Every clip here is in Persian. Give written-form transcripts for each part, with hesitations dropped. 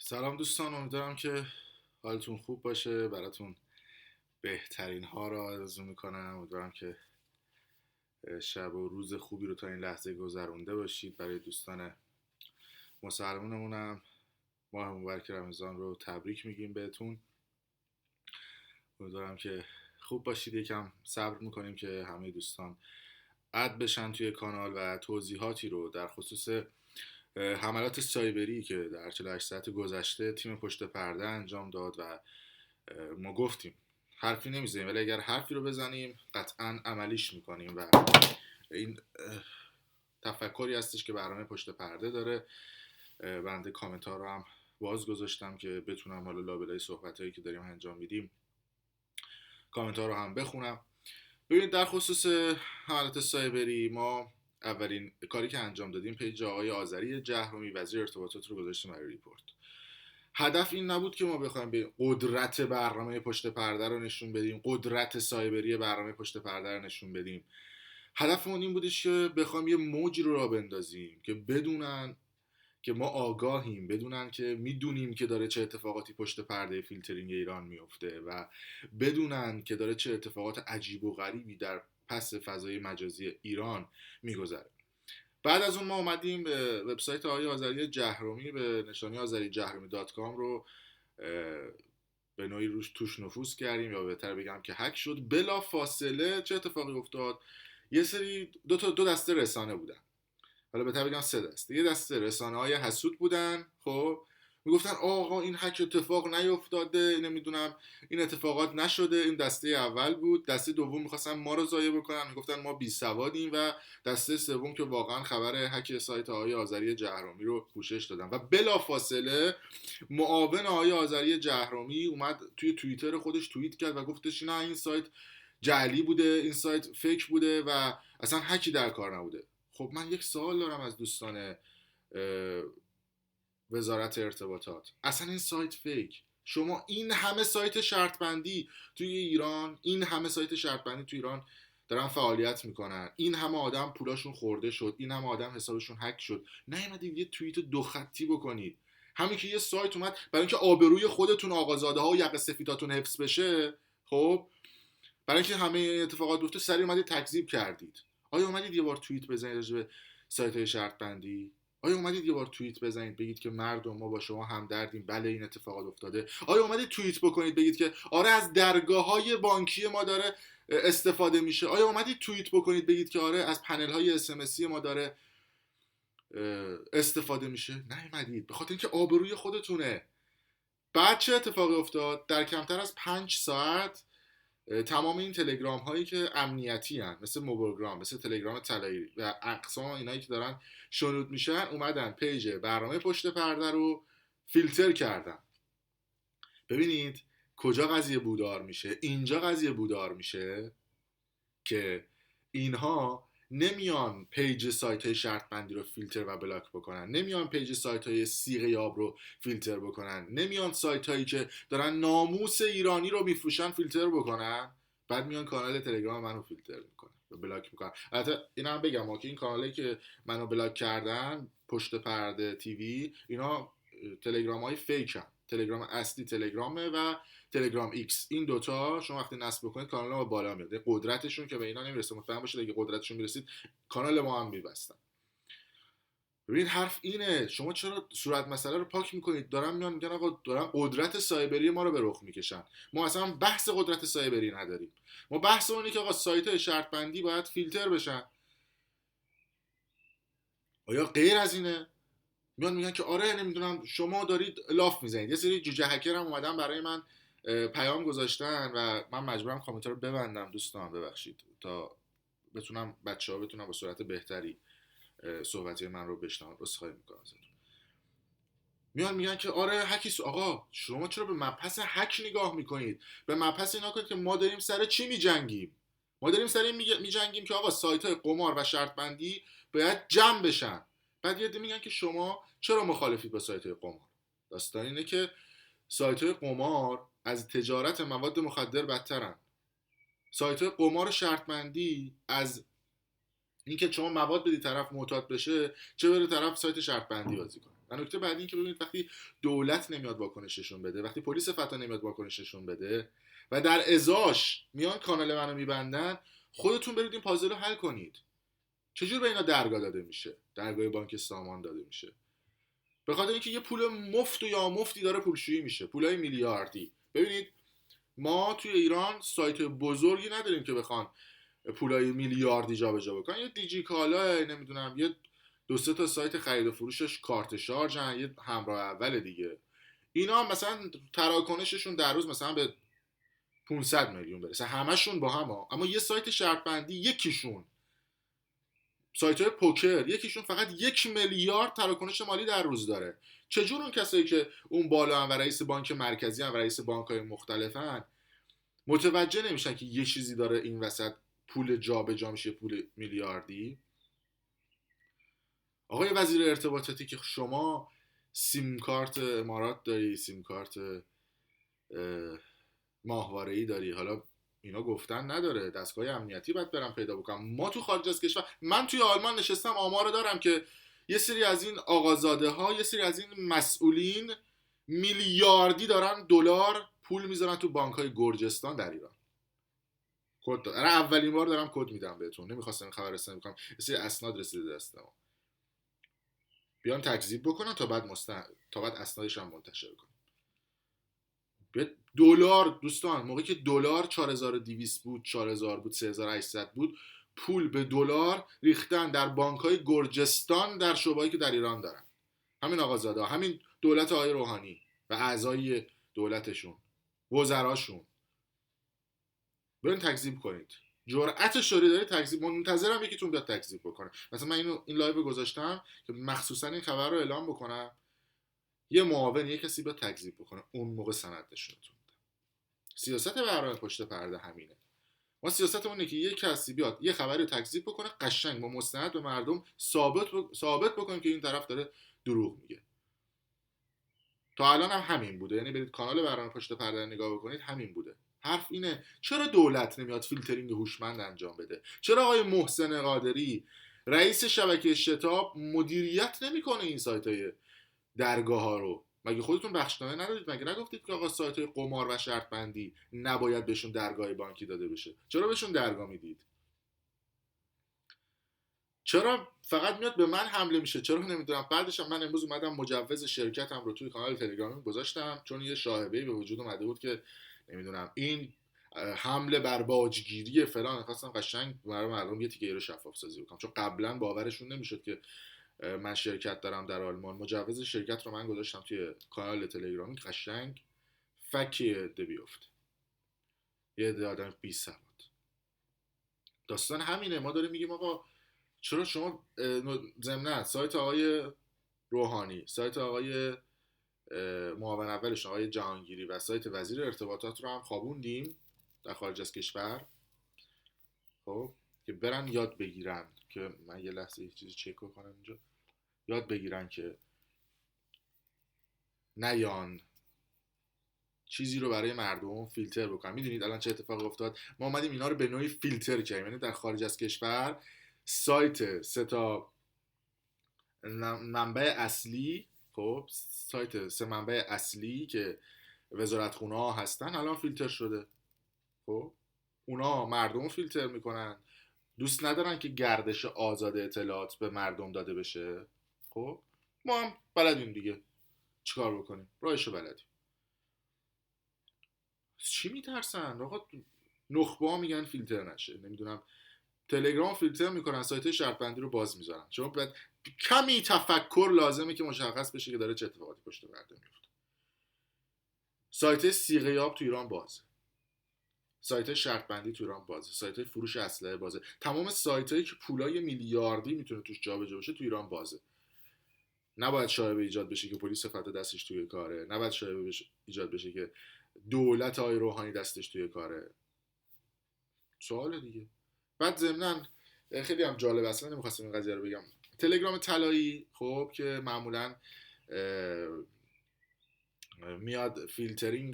سلام دوستان، امیدوارم که حالتون خوب باشه. براتون بهترین ها رو آرزو میکنم. امیدوارم که شب و روز خوبی رو تا این لحظه گذرونده باشید. برای دوستان مسلمونمونم ماه مبارک رمضان رو تبریک میگیم بهتون. امیدوارم که خوب باشید. یکم صبر میکنیم که همه دوستان اد بشن توی کانال و توضیحاتی رو در خصوص حملات سایبری که در 48 ساعت گذشته تیم پشت پرده انجام داد و ما گفتیم حرفی نمیزنیم، ولی اگر حرفی رو بزنیم قطعا عملیش میکنیم و این تفکری هستش که برنامه پشت پرده داره. بنده کامنت ها رو هم باز گذاشتم که بتونم حالا لابلای صحبت هایی که داریم انجام میدیم کامنت ها رو هم بخونم. ببینید، در خصوص حالت سایبری ما اولین کاری که انجام دادیم پیج آقای آذری جهرومی وزیر ارتباطات رو گذاشتیم برای ریپورت. هدف این نبود که ما بخوایم به قدرت برنامه پشت پرده رو نشون بدیم، قدرت سایبری برنامه پشت پرده رو نشون بدیم. هدفمون این بودش که بخوایم یه موج رو راه بندازیم که بدونن که ما آگاهیم، بدونن که میدونیم که داره چه اتفاقاتی پشت پرده فیلترینگ ایران میفته و بدونن که داره چه اتفاقات عجیب و غریبی در پس فضای مجازی ایران میگذره. بعد از اون ما اومدیم به وبسایت آقای آذری جهرومی به نشانی azarijahrami.com رو به نوعی روش توش نفوذ کردیم، یا بهتر بگم که هک شد. بلا فاصله چه اتفاقی افتاد؟ یه سری دو دسته رسانه بودن، حالا بهتر بگم سه دسته. یه دسته رسانه‌های حسود بودن، خب میگفتن آقا این هک اتفاق نیفتاده، نمیدونم این اتفاقات نشده. این دسته اول بود. دسته دوم میخواستن ما رو ضایع بکنن، میگفتن ما بی سوادیم. و دسته سوم که واقعا خبر هک سایت آقای آذری جهرومی رو پوشش دادن. و بلافاصله معاون آقای آذری جهرومی اومد توی توییتر خودش توییت کرد و گفتش نه این سایت جعلی بوده، این سایت فیک بوده و اصلا هکی در کار نبوده. خب من یک سوال دارم از دوستان وزارت ارتباطات. اصلا این سایت فیک، شما این همه سایت شرط بندی توی ایران، این همه سایت شرط بندی توی ایران دارن فعالیت میکنن، این همه آدم پولاشون خورده شد، این همه آدم حسابشون هک شد، نیومدید یه توییت دو خطی بکنید؟ همین که یه سایت اومد برای اینکه آبروی خودتون آقازاده ها و یقه سفیداتون حفظ بشه، خب برای اینکه همه اتفاقات بیفته سریع اومدید تکذیب کردید. آیا اومدید یه بار توییت بزنید راجع به سایت های شرط بندی؟ آیا اومدید یه بار توییت بزنید بگید که مردم ما با شما همدردیم، بله این اتفاقات افتاده؟ آیا اومدید توییت بکنید بگید که آره از درگاه‌های بانکی ما داره استفاده میشه؟ آیا اومدید توییت بکنید بگید که آره از پنل های اس ام اسی ما داره استفاده میشه؟ نیومدید، به خاطر اینکه آبروی خودتونه. بعد چه اتفاقی افتاد؟ در کمتر از 5 ساعت تمام این تلگرام هایی که امنیتی هن، مثل موبایلگرام، مثل تلگرام طلایی و اقسام اینایی که دارن شنود میشن، اومدن پیج برنامه پشت پرده رو فیلتر کردن. ببینید کجا قضیه بودار میشه. اینجا قضیه بودار میشه که اینها نمیان پیج سایت های شرط بندی رو فیلتر و بلاک بکنن، نمیان پیج سایت های صیغه یاب رو فیلتر بکنن، نمیان سایت هایی که دارن ناموس ایرانی رو میفروشن فیلتر بکنن، بعد میان کانال تلگرام منو فیلتر میکنن و بلاک میکنن. البته اینا هم بگم که این کانالی که منو بلاک کردن، پشت پرده تیوی، اینا تلگرام های فیک هم. تلگرام اصلی تلگرامه و تلگرام ایکس. این دوتا شما وقتی نصب بکنید کانال ما بالا میاد. قدرتشون که به اینا نمیرسه، مطمئن باشید اگه قدرتشون میرسید کانال ما هم میبستن. ببین حرف اینه، شما چرا صورت مسئله رو پاک میکنید؟ دارن میان میگن آقا دارن قدرت سایبری ما رو به رخ میکشن. ما اصلا بحث قدرت سایبری نداریم. ما بحث اونه که آقا سایت های شرط بندی باید فیلتر بشن. آیا غیر از اینه؟ میان میگن که آره نمیدونم شما دارید لاف میزنید. یه سری جوجه هکر هم اومدن برای من پیام گذاشتن و من مجبورم کامنت رو ببندم. دوستان ببخشید تا بتونم بچه‌ها بتونم با صورت بهتری صحبتی من رو بشنون. عذرخواهی میکنم ازتون. میان میگن که آره هکی آقا شما چرا به مبحث هک نگاه میکنید؟ به مبحث اینا کنید که ما داریم سر چی میجنگیم. ما داریم سر این میجنگیم که آقا سایت های قمار و شرط بندی باید جمع بشن. بعد یه میگن که شما چرا مخالفید با سایت های قمار؟ داستان اینه که سایت های قمار از تجارت مواد مخدر بدترن. سایت های قمار و شرط بندی از اینکه شما مواد بدی طرف معتاد بشه، چه بره طرف سایت شرط بندی بازی کنه. و نکته بعدی این که ببینید وقتی دولت نمیاد واکنششون بده، وقتی پلیس فتا نمیاد واکنششون بده و در ازاش میان کانال منو میبندن، خودتون برید این پازل رو حل کنید. چجور به اینا درگاه داده میشه؟ درگاه بانک سامان داده میشه به خاطر اینکه یه پول مفت و یا مفتی داره پولشویی میشه، پولای میلیاردی. ببینید ما توی ایران سایت بزرگی نداریم که بخوان پولای میلیاردی جابجا بکنن. یه دیجی کالا، نمیدونم یه دو سه تا سایت خرید و فروشش کارت شارژن، یه همراه اول دیگه. اینا مثلا تراکنششون در روز مثلا به 500 میلیون برسه، همشون با هم اما یه سایت شرط بندی یکیشون، سایت های پوکر یکیشون فقط 1 میلیارد تراکنش مالی در روز داره. چجور اون کسایی که اون بالا هم و رئیس بانک مرکزی هم و رئیس بانک های مختلفن متوجه نمیشن که یه چیزی داره این وسط پول جابجا میشه، پول میلیاردی؟ آقای وزیر ارتباطاتی که شما سیم کارت امارات داری، سیم کارت ماهواره‌ای داری، حالا اینا گفتن نداره، دستگاه امنیتی باید برم پیدا بکنم. ما تو خارج از کشور، من توی آلمان نشستم آمار دارم که یه سری از این آقازاده ها، یه سری از این مسئولین میلیاردی دارن دلار پول میذارن تو بانک های گرجستان در ایران. کد دارم، اولین بار دارم کد میدم بهتون، نمیخواستم این خبر رسانی بکنم، یه سری اسناد رسیده دستم، بیان تکذیب بکنن تا بعد اسنادش هم منتشر کنن. دلار دوستان، موقعی که دلار 4200 بود، 4000 بود، 3800 بود، پول به دلار ریختن در بانک‌های گرجستان در شعبه‌ای که در ایران دارن. همین آقازاده، همین دولت آقای روحانی و اعضای دولتشون، وزراشون. برین تکذیب کنید. جرأت شوری داری تکذیب، منتظرم یکیتون بیاد تکذیب بکنه. مثلا من این لایو گذاشتم که مخصوصا این خبر رو اعلام بکنم، یه معاون یه کسی بیاد تکذیب بکنه، اون موقع سند نشونتون. سیاست برنامه پشت پرده همینه. ما سیاستمون اینه که یه کسی بیاد یه خبری رو تکذیب بکنه، قشنگ با مستند به مردم ثابت بکنه که این طرف داره دروغ میگه. تا الان هم همین بوده، یعنی برید کانال برنامه پشت پرده نگاه بکنید، همین بوده. حرف اینه چرا دولت نمیاد فیلترینگ هوشمند انجام بده؟ چرا آقای محسن قادری رئیس شبکه شتاب مدیریت نمیکنه این سایت‌های درگاه ها رو؟ مگه خودتون بخشنامه ندادید؟ مگه نگفتید که آقا سایت های قمار و شرط بندی نباید بهشون درگاه بانکی داده بشه؟ چرا بهشون درگاه میدید؟ چرا فقط میاد به من حمله میشه؟ چرا نمیدونم؟ بعدش من امروز اومدم مجوز شرکتم رو توی کانال تلگرامی گذاشتم، چون یه شایعه‌ای به وجود اومده بود که نمیدونم این حمله بر باجگیری فلان. خواستم قشنگ برای مردم یه تیکه رو شفاف سازی بکنم، چون قبلا باورشون نمیشد که من شرکت دارم در آلمان. مجوز شرکت رو من گذاشتم توی کانال تلگرامی، قشنگ فکی عده بیفته، یه عده آدم بی سواد. داستان همینه. ما داریم میگیم آقا چرا شما ضمن سایت آقای روحانی، سایت آقای معاون اولش آقای جهانگیری و سایت وزیر ارتباطات رو هم خوابوندیم در خارج از کشور، خب که برن یاد بگیرن، که من یه لحظه یه چیزی چک کنم اینجا، یاد بگیرن که نیان چیزی رو برای مردم فیلتر بکنن. میدونید الان چه اتفاقی افتاد؟ ما اومدیم اینا رو به نوعی فیلتر کردیم، یعنی در خارج از کشور سایت سه تا منبع اصلی، خب سایت سه منبع اصلی که وزارتخونه ها هستن الان فیلتر شده. خب اونا مردم رو فیلتر میکنن، دوست ندارن که گردش آزاد اطلاعات به مردم داده بشه. خب ما هم بلدیم دیگه چیکار بکنیم، راهشو بلدیم. چی میترسن آقا؟ نخبه ها میگن فیلتر نشه، نمیدونم تلگرام فیلتر میکنن، سایت شرط بندی رو باز میذارن. شما باید کمی تفکر لازمه که مشخص بشه که داره چه اتفاقاتی پشت پرده میفته. سایت صیغه یاب تو ایران بازه، سایت شرط بندی تو ایران بازه، سایت فروش اسلحه بازه، تمام سایتایی که پولای میلیاردی میتونه توش جابجا بشه تو ایران بازه. نباید شایعه ایجاد بشه که پلیس فتا دستش توی کاره، نباید شایعه ایجاد بشه که دولت آقای روحانی دستش توی کاره. سوال دیگه. بعد ضمناً خیلی هم جالب، اصلا نمیخواستم این قضیه رو بگم، تلگرام طلایی خب که معمولاً میاد فیلترینگ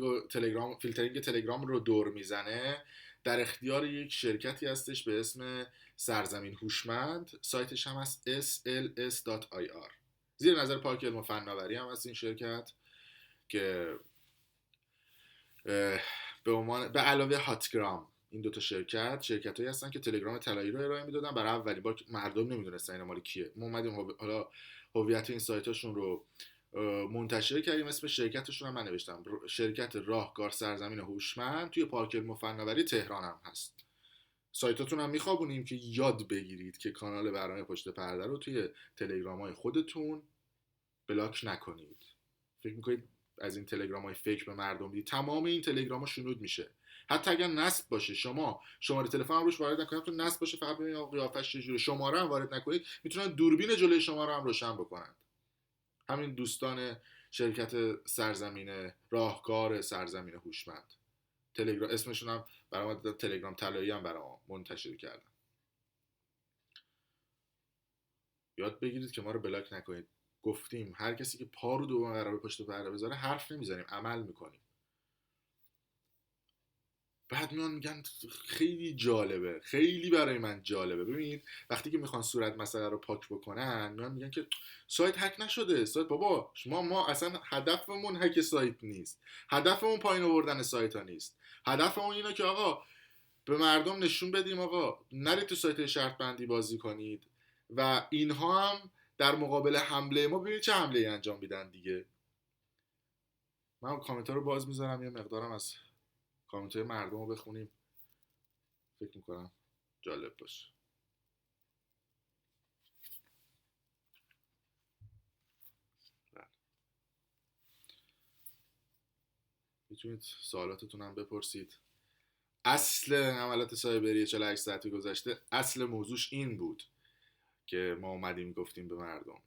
تلگرام رو دور میزنه، در اختیار یک شرکتی هستش به اسم سرزمین هوشمند، سایتش هم هست sls.ir. زیر نظر پارک علم و فناوری هم هست این شرکت که به عنوان به علاوه هاتگرام، این دوتا شرکتایی هستن که تلگرام طلایی رو ارائه میدادن برای اولین بار. مردم نمیدونستن اینا مال کیه. ما اومدیم حالا هویت این سایتاشون رو منتشر کردیم. اسم شرکتشون هم من نوشتم، شرکت راهکار سرزمین هوشمند توی پارک علم و فناوری تهران هم هست. سایتاتون هم میخوابونیم که یاد بگیرید که کانال برنامه پشت پرده رو توی تلگرام های خودتون بلاک نکنید. فکر میکنید از این تلگرام های فیک به مردم بدید؟ تمام این تلگرام ها شنود میشه. حتی اگر نصب باشه، شما شماره تلفن هم روش وارد نکنید، تو نصب باشه فقط ببینید قیافش چجوره، شماره هم وارد نکنید، میتونن دوربین جلوی شما رو هم روشن بکنن. همین دوستان شرکت سرزمین راهکار سرزمین هوشمند، تلگرام اسمشون هم برام تلگرام طلایی هم برام منتشر کردن. یاد بگیرید که ما رو بلاک نکنید. گفتیم هر کسی که پا رو دوم قرار پشت پرده بذاره حرف نمیزنیم، عمل میکنیم. بعد میان میگن خیلی جالبه، خیلی برای من جالبه. ببینید وقتی که میخوان صورت مسئله رو پاک بکنن، میان میگن که سایت هک نشده. سایت بابا ما اصلا هدفمون هک سایت نیست، هدفمون پایین آوردن سایت ها نیست. هدفمون اینه که آقا به مردم نشون بدیم آقا نرید تو سایت شرط بندی بازی کنید و اینها هم در مقابل حمله ما ببینید چه حمله ای انجام میدن دیگه. من کامنت ها رو باز میذارم یه مقدارم از کامنت های مردم رو بخونیم، فکر میکنم جالب باشه. میتونید سوالاتتون هم بپرسید. اصل حملات سایبری 48 ساعتی گذشته، اصل موضوعش این بود که ما اومدیم گفتیم به مردم.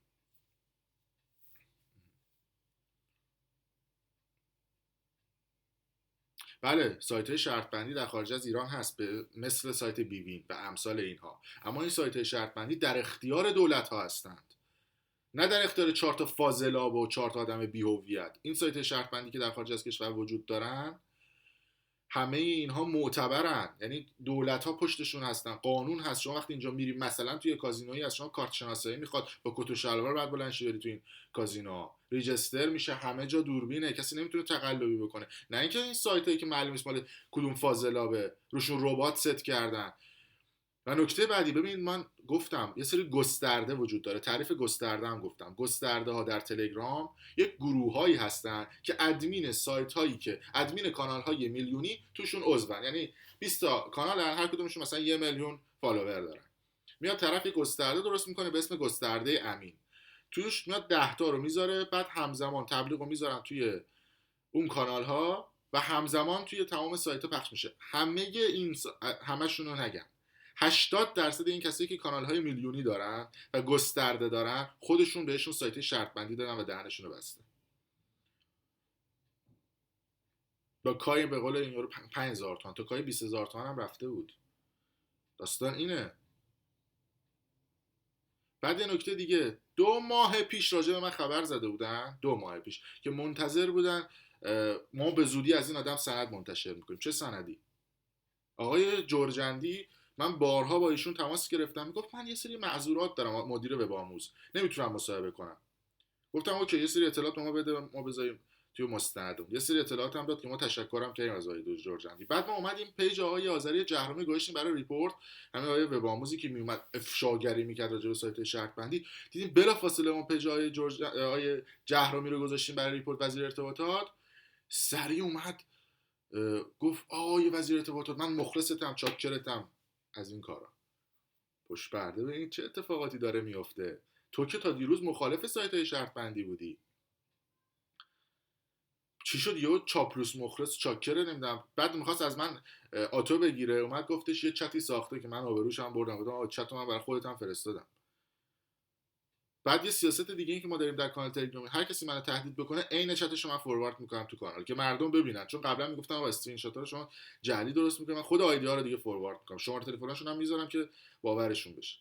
بله سایت های شرط بندی در خارج از ایران هست، به مثل سایت بیوین و امثال اینها، اما این سایت های شرط بندی در اختیار دولت ها هستند، نه در اختیار 4 تا فاضلاب و 4 تا آدم بی هویت. این سایت شرط بندی که در خارج از کشور وجود دارن همه اینها معتبرن، یعنی دولت ها پشتشون هستن، قانون هست. شما وقتی اینجا میری مثلا توی کازینویی از شما کارت شناسایی میخواد، با کت و شلوار بعد بلند شی بری تو این کازینو، ریجستر میشه، همه جا دوربینه، کسی نمیتونه تقلبی بکنه. نه اینکه این سایت هایی که معلوم نیست مال کدوم فاضلابه روشون ربات ست کردن. و نکته بعدی، ببینید من گفتم یه سری گسترده وجود داره، تعریف گسترده هم گفتم. گسترده ها در تلگرام یک گروه هایی هستن که ادمین سایت هایی که ادمین کانال های میلیونی توشون عضون، یعنی 20 تا کانال هر کدومشون مثلا 1 میلیون فالوور دارن. میاد طرف یک گسترده درست میکنه به اسم گسترده امین، توش میاد 10 تا رو میذاره، بعد همزمان تبلیغ رو میذارن توی اون کانال ها و همزمان توی تمام سایت ها پخش میشه. همشون رو نگم، 80% این کسایی که کانال های میلیونی دارن و گسترده دارن خودشون بهشون سایت شرط بندی دادن و دهنشون رو بسته. با کای به قول این یورو 5000 تومان تا کای 20000 تومان هم رفته بود. داستان اینه. بعد یه نکته دیگه، 2 ماه پیش راجع به من خبر زده بودن، 2 ماه پیش که منتظر بودن ما به زودی از این آدم سند منتشر میکنیم. چه سندی؟ آقای جرجندی، من بارها با ایشون تماس گرفتم، میگفت من یه سری معذورات دارم، مدیر وب آموز، نمیتونم مصاحبه کنم. گفتم اوکی، یه سری اطلاعات به ما بده، ما بذاریم توی مستندمون. یه سری اطلاعات هم داد که ما تشکرم کردیم از آقای جرجندی. بعد ما اومدیم پیج آقای آذری جهرومی گذاشتیم برای ریپورت، همین آقای وب آموزی که میومد افشاگری میکرد راجع به سایت شرط بندی، دیدیم بلافاصله ما پیج آقای جهرومی رو گذاشتیم برای ریپورت وزیر ارتباطات، سریع اومد گفت آقای وزیر ارتباطات من مخلصتم، چاکرتم از این کارا. پشت پرده ببینید چه اتفاقاتی داره میفته. تو که تا دیروز مخالف سایت های شرط بندی بودی، چی شد یهو چاپلوس مخلص چاکره نمیدونم. بعد میخواست از من آتو بگیره، اومد گفتش یه چتی ساخته که من آبروش هم بردم، گفتم چت من برای خودت هم فرستادم. بعد یه سیاست دیگه این که ما داریم در کانال تلگرام، هر کسی منو تهدید بکنه عین چتش من فوروارد میکنم تو کانال که مردم ببینن، چون قبلا میگفتم آقا اسکرین شات ها رو شما جعلی درست میکنم، من خود آیدی ها رو دیگه فوروارد میکنم، شماره تلفنشون هم میذارم که باورشون بشه.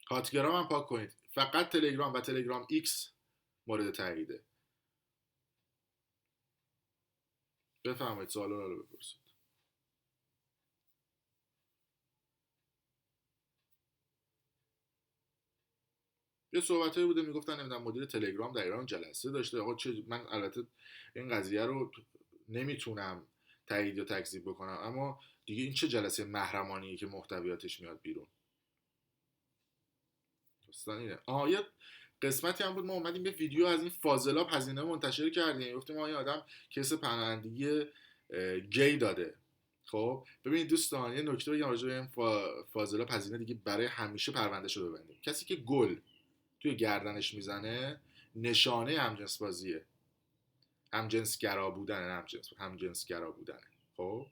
هاتگرام هم پاک کنید، فقط تلگرام و تلگرام ایکس مورد تاییده. بفرمایید سوالا رو بپرسید. یه صحبتایی بوده میگفتن نمیدونم مدیر تلگرام در ایران جلسه داشته. آقا چه، من البته این قضیه رو نمیتونم تایید یا تکذیب بکنم، اما دیگه این چه جلسه محرمانیه که محتویاتش میاد بیرون؟ دوستان اینه. یه قسمتی هم بود ما اومدیم یه ویدیو از این فاضلاب هزینه منتشر کردیم، گفتیم این آدم کیس پناهندگی گی داده. خب ببینید دوستان یه نکته بگم راجع به این فاضلاب هزینه دیگه برای همیشه پروندهش رو ببندیم. کسی که گل توی گردنش میزنه نشانه همجنس بازیه، همجنسگرا بودن، همجنسگرا بودنه. خب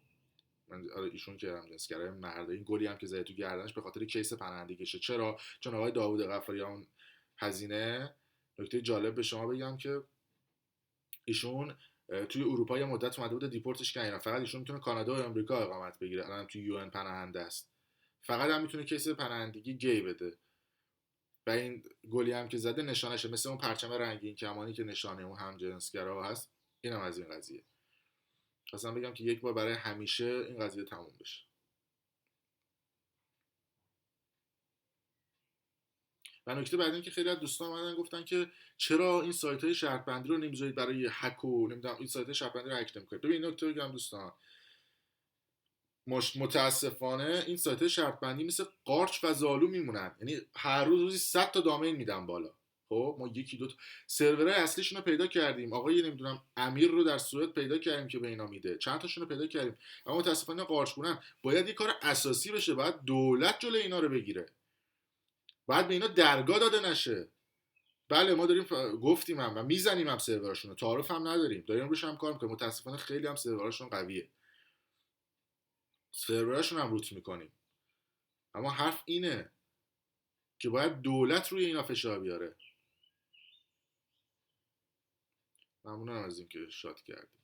ایشون که همجنسگرای مرده، این گلی هم که زده تو گردنش به خاطر کیس پناهندگیشه. چرا؟ چون آقای داوود غفاریان هزینه، نکته جالب به شما بگم که ایشون توی اروپا یه مدت اومده بوده دیپورتش کردن، فقط ایشون میتونه کانادا و آمریکا اقامت بگیره، الان توی یو ان پناهنده است، فقط هم میتونه کیس پناهندگی گی بده. و این گلی هم که زده نشانشه، مثل اون پرچم رنگین کمانی که نشانه اون همجنسگرا هست. اینم از این قضیه. خواستم بگم که یک بار برای همیشه این قضیه تموم بشه. و نکته بعد این که خیلی از دوستان اومدن گفتن که چرا این سایت های شرط بندی رو نمیذارید برای هک و نمیدونم این سایت های شرط بندی رو هک نمیکنید. ببین نکته بگم دوستان، متاسفانه این سایت های شرط بندی مثل قارچ و زالو میمونن، یعنی هر روزی 100 تا دامین میدن بالا. خب ما یکی دو تا سرورهای اصلیشون رو پیدا کردیم، آقای نمیدونم امیر رو در سوئد پیدا کردیم که به اینا میده، چند تاشون رو پیدا کردیم، اما متاسفانه قارچ گونن. باید یه کار اساسی بشه، باید دولت جلوی اینا رو بگیره، باید به اینا درگاه داده نشه. بله ما داریم گفتیم هم و میزنیم هم سروراشون رو، تعارف هم نداریم، داریم روش هم کار میکنیم. متاسفانه خیلی هم سروراشون قویه، سروراشون هم روت میکنیم، اما حرف اینه که باید دولت روی اینا فشار بیاره. ممنونم از اینکه شات کردیم.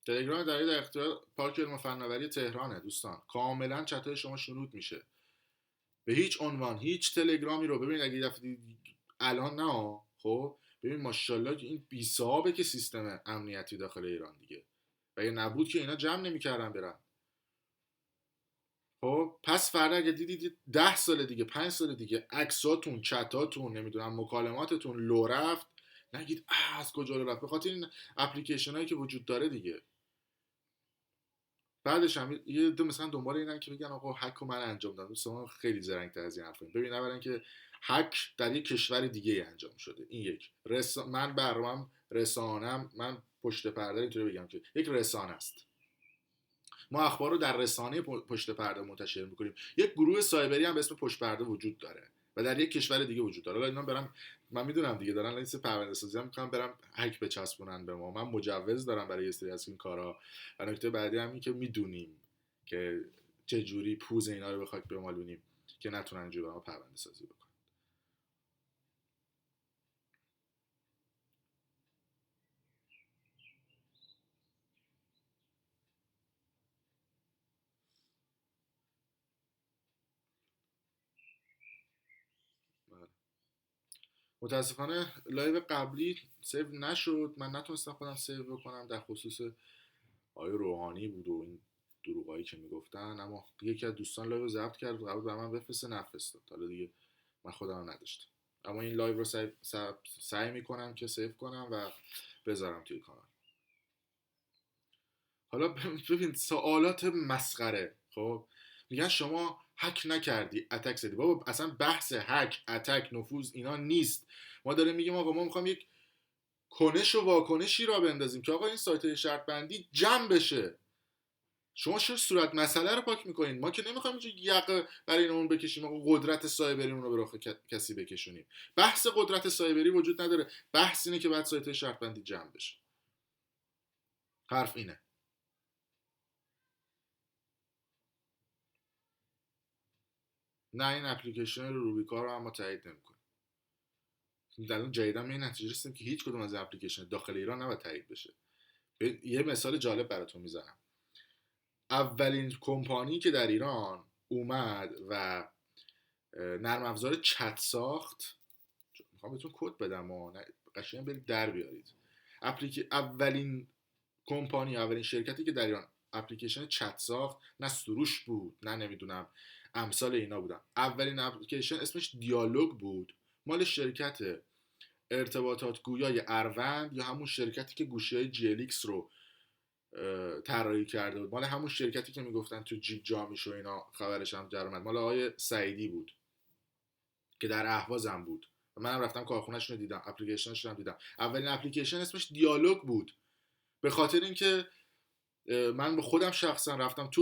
تلگرام در اختیار پارک علم و فناوری تهرانه دوستان، کاملا چتای شما شنود میشه به هیچ عنوان. هیچ تلگرامی رو ببین اگه دفعه الان نه، خب ببین ماشاءالله که این بی صاحبه که سیستم امنیتی داخل ایران دیگه، و اگه نبود که اینا جمع نمیکردن برن. خب پس فردا اگه دیدید 10 سال دیگه 5 سال دیگه عکساتون، چتاتون، نمیدونم مکالماتتون لو رفت، نگید از کجا لو رفت، به خاطر این اپلیکیشن هایی که وجود داره دیگه. بعدش هم یه دو مثلا دنبال اینن که بگن آقا هک رو من انجام دادم. دوستان خیلی زرنگ‌تر از این حرفا. ببین اولا که هک در یک کشور دیگه انجام شده، این یک من برنامه‌ام رسانم، من پشت پرده اینطوری بگم که یک رسانه است، ما اخبار رو در رسانه پشت پرده منتشر میکنیم. یک گروه سایبری هم به اسم پشت پرده وجود داره و در یک کشور دیگه وجود داره. حالا اینا برم، من میدونم دیگه دارن لیست پرونده سازی هم میکنن برم هک بچسبونن به ما، من مجوز دارم برای یه سری از این کارا. و نکته بعدی هم این که میدونیم که چه جوری پوز اینا رو به خاک بمالونیم که نتونن اینجوری به ما پرونده سازی بکنن. متاسفانه لایو قبلی سیو نشد، من نتونستم خودم سیو بکنم، در خصوص آقای روحانی بود و این دروغایی که میگفتن، اما یکی از دوستان لایو رو ضبط کرد و قبول به من بفرسته، نفرستاد. حالا دیگه من خودم نداشتم، اما این لایو رو سعی میکنم که سیو کنم و بذارم توی کانال. حالا ببین سوالات مسخره. خب میگن شما هک نکردی اتک زدی. بابا اصلا بحث هک اتک نفوذ اینا نیست. ما داریم میگیم آقا ما میخوام یک کنش و واکنشی را بندازیم که آقا این سایت شرط بندی جمع بشه. شما چرا صورت مسئله رو پاک میکنین؟ ما که نمیخوایم اینجا یقه برای اون بکشیم آقا قدرت سایبریمون رو به راه کسی بکشونیم. بحث قدرت سایبری وجود نداره، بحث اینه که بعد سایت شرط بندی جمع بشه. حرف اینه. نه این اپلیکیشن روبیکا رو هم تایید نمیکنه. در اون جدیدا می نتیجه رسیدیم که هیچ کدوم از اپلیکیشن داخل ایران نباید تایید بشه. یه مثال جالب براتون میزنم. اولین کمپانی که در ایران اومد و نرم افزار چت ساخت، میخوام بهتون کد بدم و قشنگ برید در بیارید. اولین کمپانی، اولین شرکتی که در ایران اپلیکیشن چت ساخت، نه سروش بود، نه نمیدونم امثال اینا بودن. اولین اپلیکیشن اسمش دیالوگ بود، مال شرکت ارتباطات گویای اروند، یا همون شرکتی که گوشی‌های GLX رو طراحی کرده بود، مال همون شرکتی که میگفتن تو جیب جا میشه و اینا، خبرش هم در اومد، مال آقای سعیدی بود که در اهوازم بود. منم رفتم کارخونه‌شون رو دیدم، اپلیکیشنش رو هم دیدم. اولین اپلیکیشن اسمش دیالوگ بود، به خاطر اینکه من به خودم شخصا رفتم تو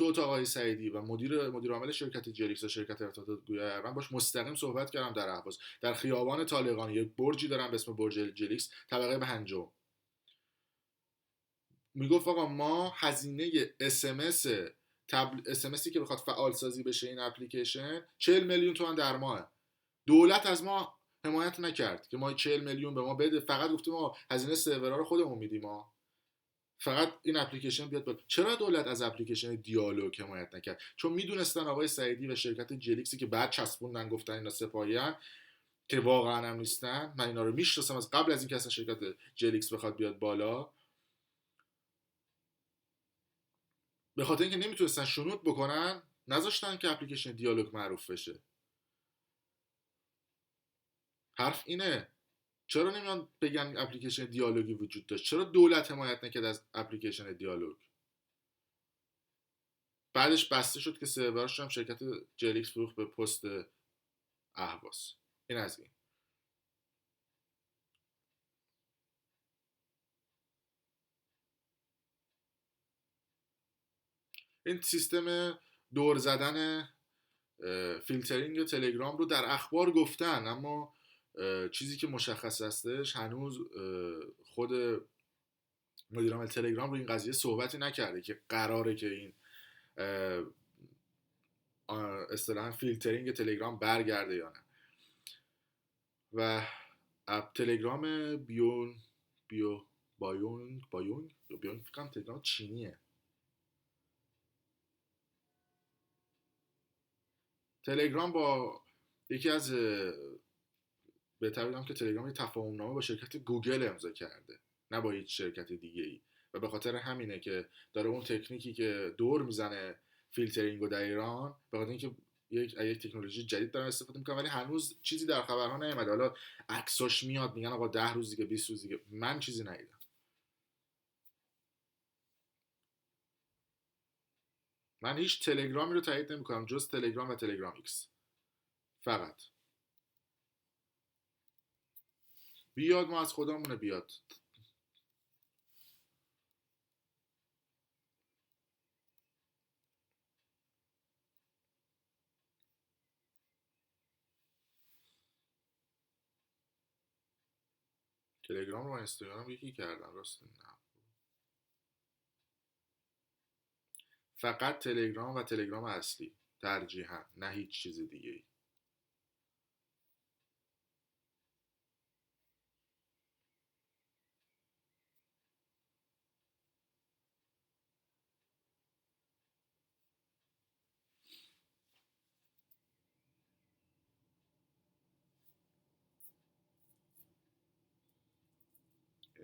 اتاق آقای سعیدی و مدیر عامل شرکت جلیکس و شرکت ارتباطات گویا من باش مستقیم صحبت کردم در اهواز، در خیابان طالقان یک برجی دارم به اسم برج جلیکس، طبقه 5. میگفت آقا ما هزینه اس ام که بخواد فعال سازی بشه این اپلیکیشن 40 میلیون تومان در ماه. دولت از ما حمایت نکرد که ما 40 میلیون به ما بده، فقط گفتیم ما هزینه سرورها رو خودمون میدیم، ما فقط این اپلیکیشن بیاد بالا. چرا دولت از اپلیکیشن دیالوگ حمایت نکرد؟ چون میدونستن آقای سعیدی و شرکت جلیکسی که بعد چسبوندن گفتن اینا سپاهیان، که واقعا هم نیستن. من اینا رو میشناسم از قبل از اینکه اصلا شرکت جلیکس بخواد بیاد بالا، به خاطر اینکه نمیتونستن شنود بکنن نذاشتن که اپلیکیشن دیالوگ معروف بشه. حرف اینه، چرا نمیان بگن اپلیکیشن دیالوگی وجود داشت؟ چرا دولت حمایت نکرد از اپلیکیشن دیالوگ؟ بعدش بسته شد که سرورش هم شرکت جلیکس فروخت به پست اهواز. این از این. این سیستم دور زدن فیلترینگ تلگرام رو در اخبار گفتن، اما چیزی که مشخص هستش هنوز خود مدیرعامل تلگرام رو این قضیه صحبتی نکرده که قراره که این اصطلاحاً فیلترینگ تلگرام برگرده یا نه. و اپ تلگرام بایونگ فکر کنم تلگرام چینیه. تلگرام با یکی از بهتر بگم که تلگرام یه تفاهم نامه با شرکت گوگل امضا کرده، نه با هیچ شرکت دیگه ای، و به خاطر همینه که داره اون تکنیکی که دور میزنه فیلترینگو در ایران، به خاطر اینکه یک تکنولوژی جدید دارن استفاده میکنن، ولی هنوز چیزی در خبرها نیومده. حالا عکساش میاد میگن آقا 10 روز دیگه 20 روز دیگه، من چیزی ندیدم. من هیچ تلگرامی رو تایید نمیکنم جز تلگرام و تلگرام ایکس فقط. بیاد ما از خودمونه بیاد. تلگرام رو با اینستاگرام یکی کردن راست؟ نه، فقط تلگرام و تلگرام اصلی ترجیحاً، نه هیچ چیز دیگه ای.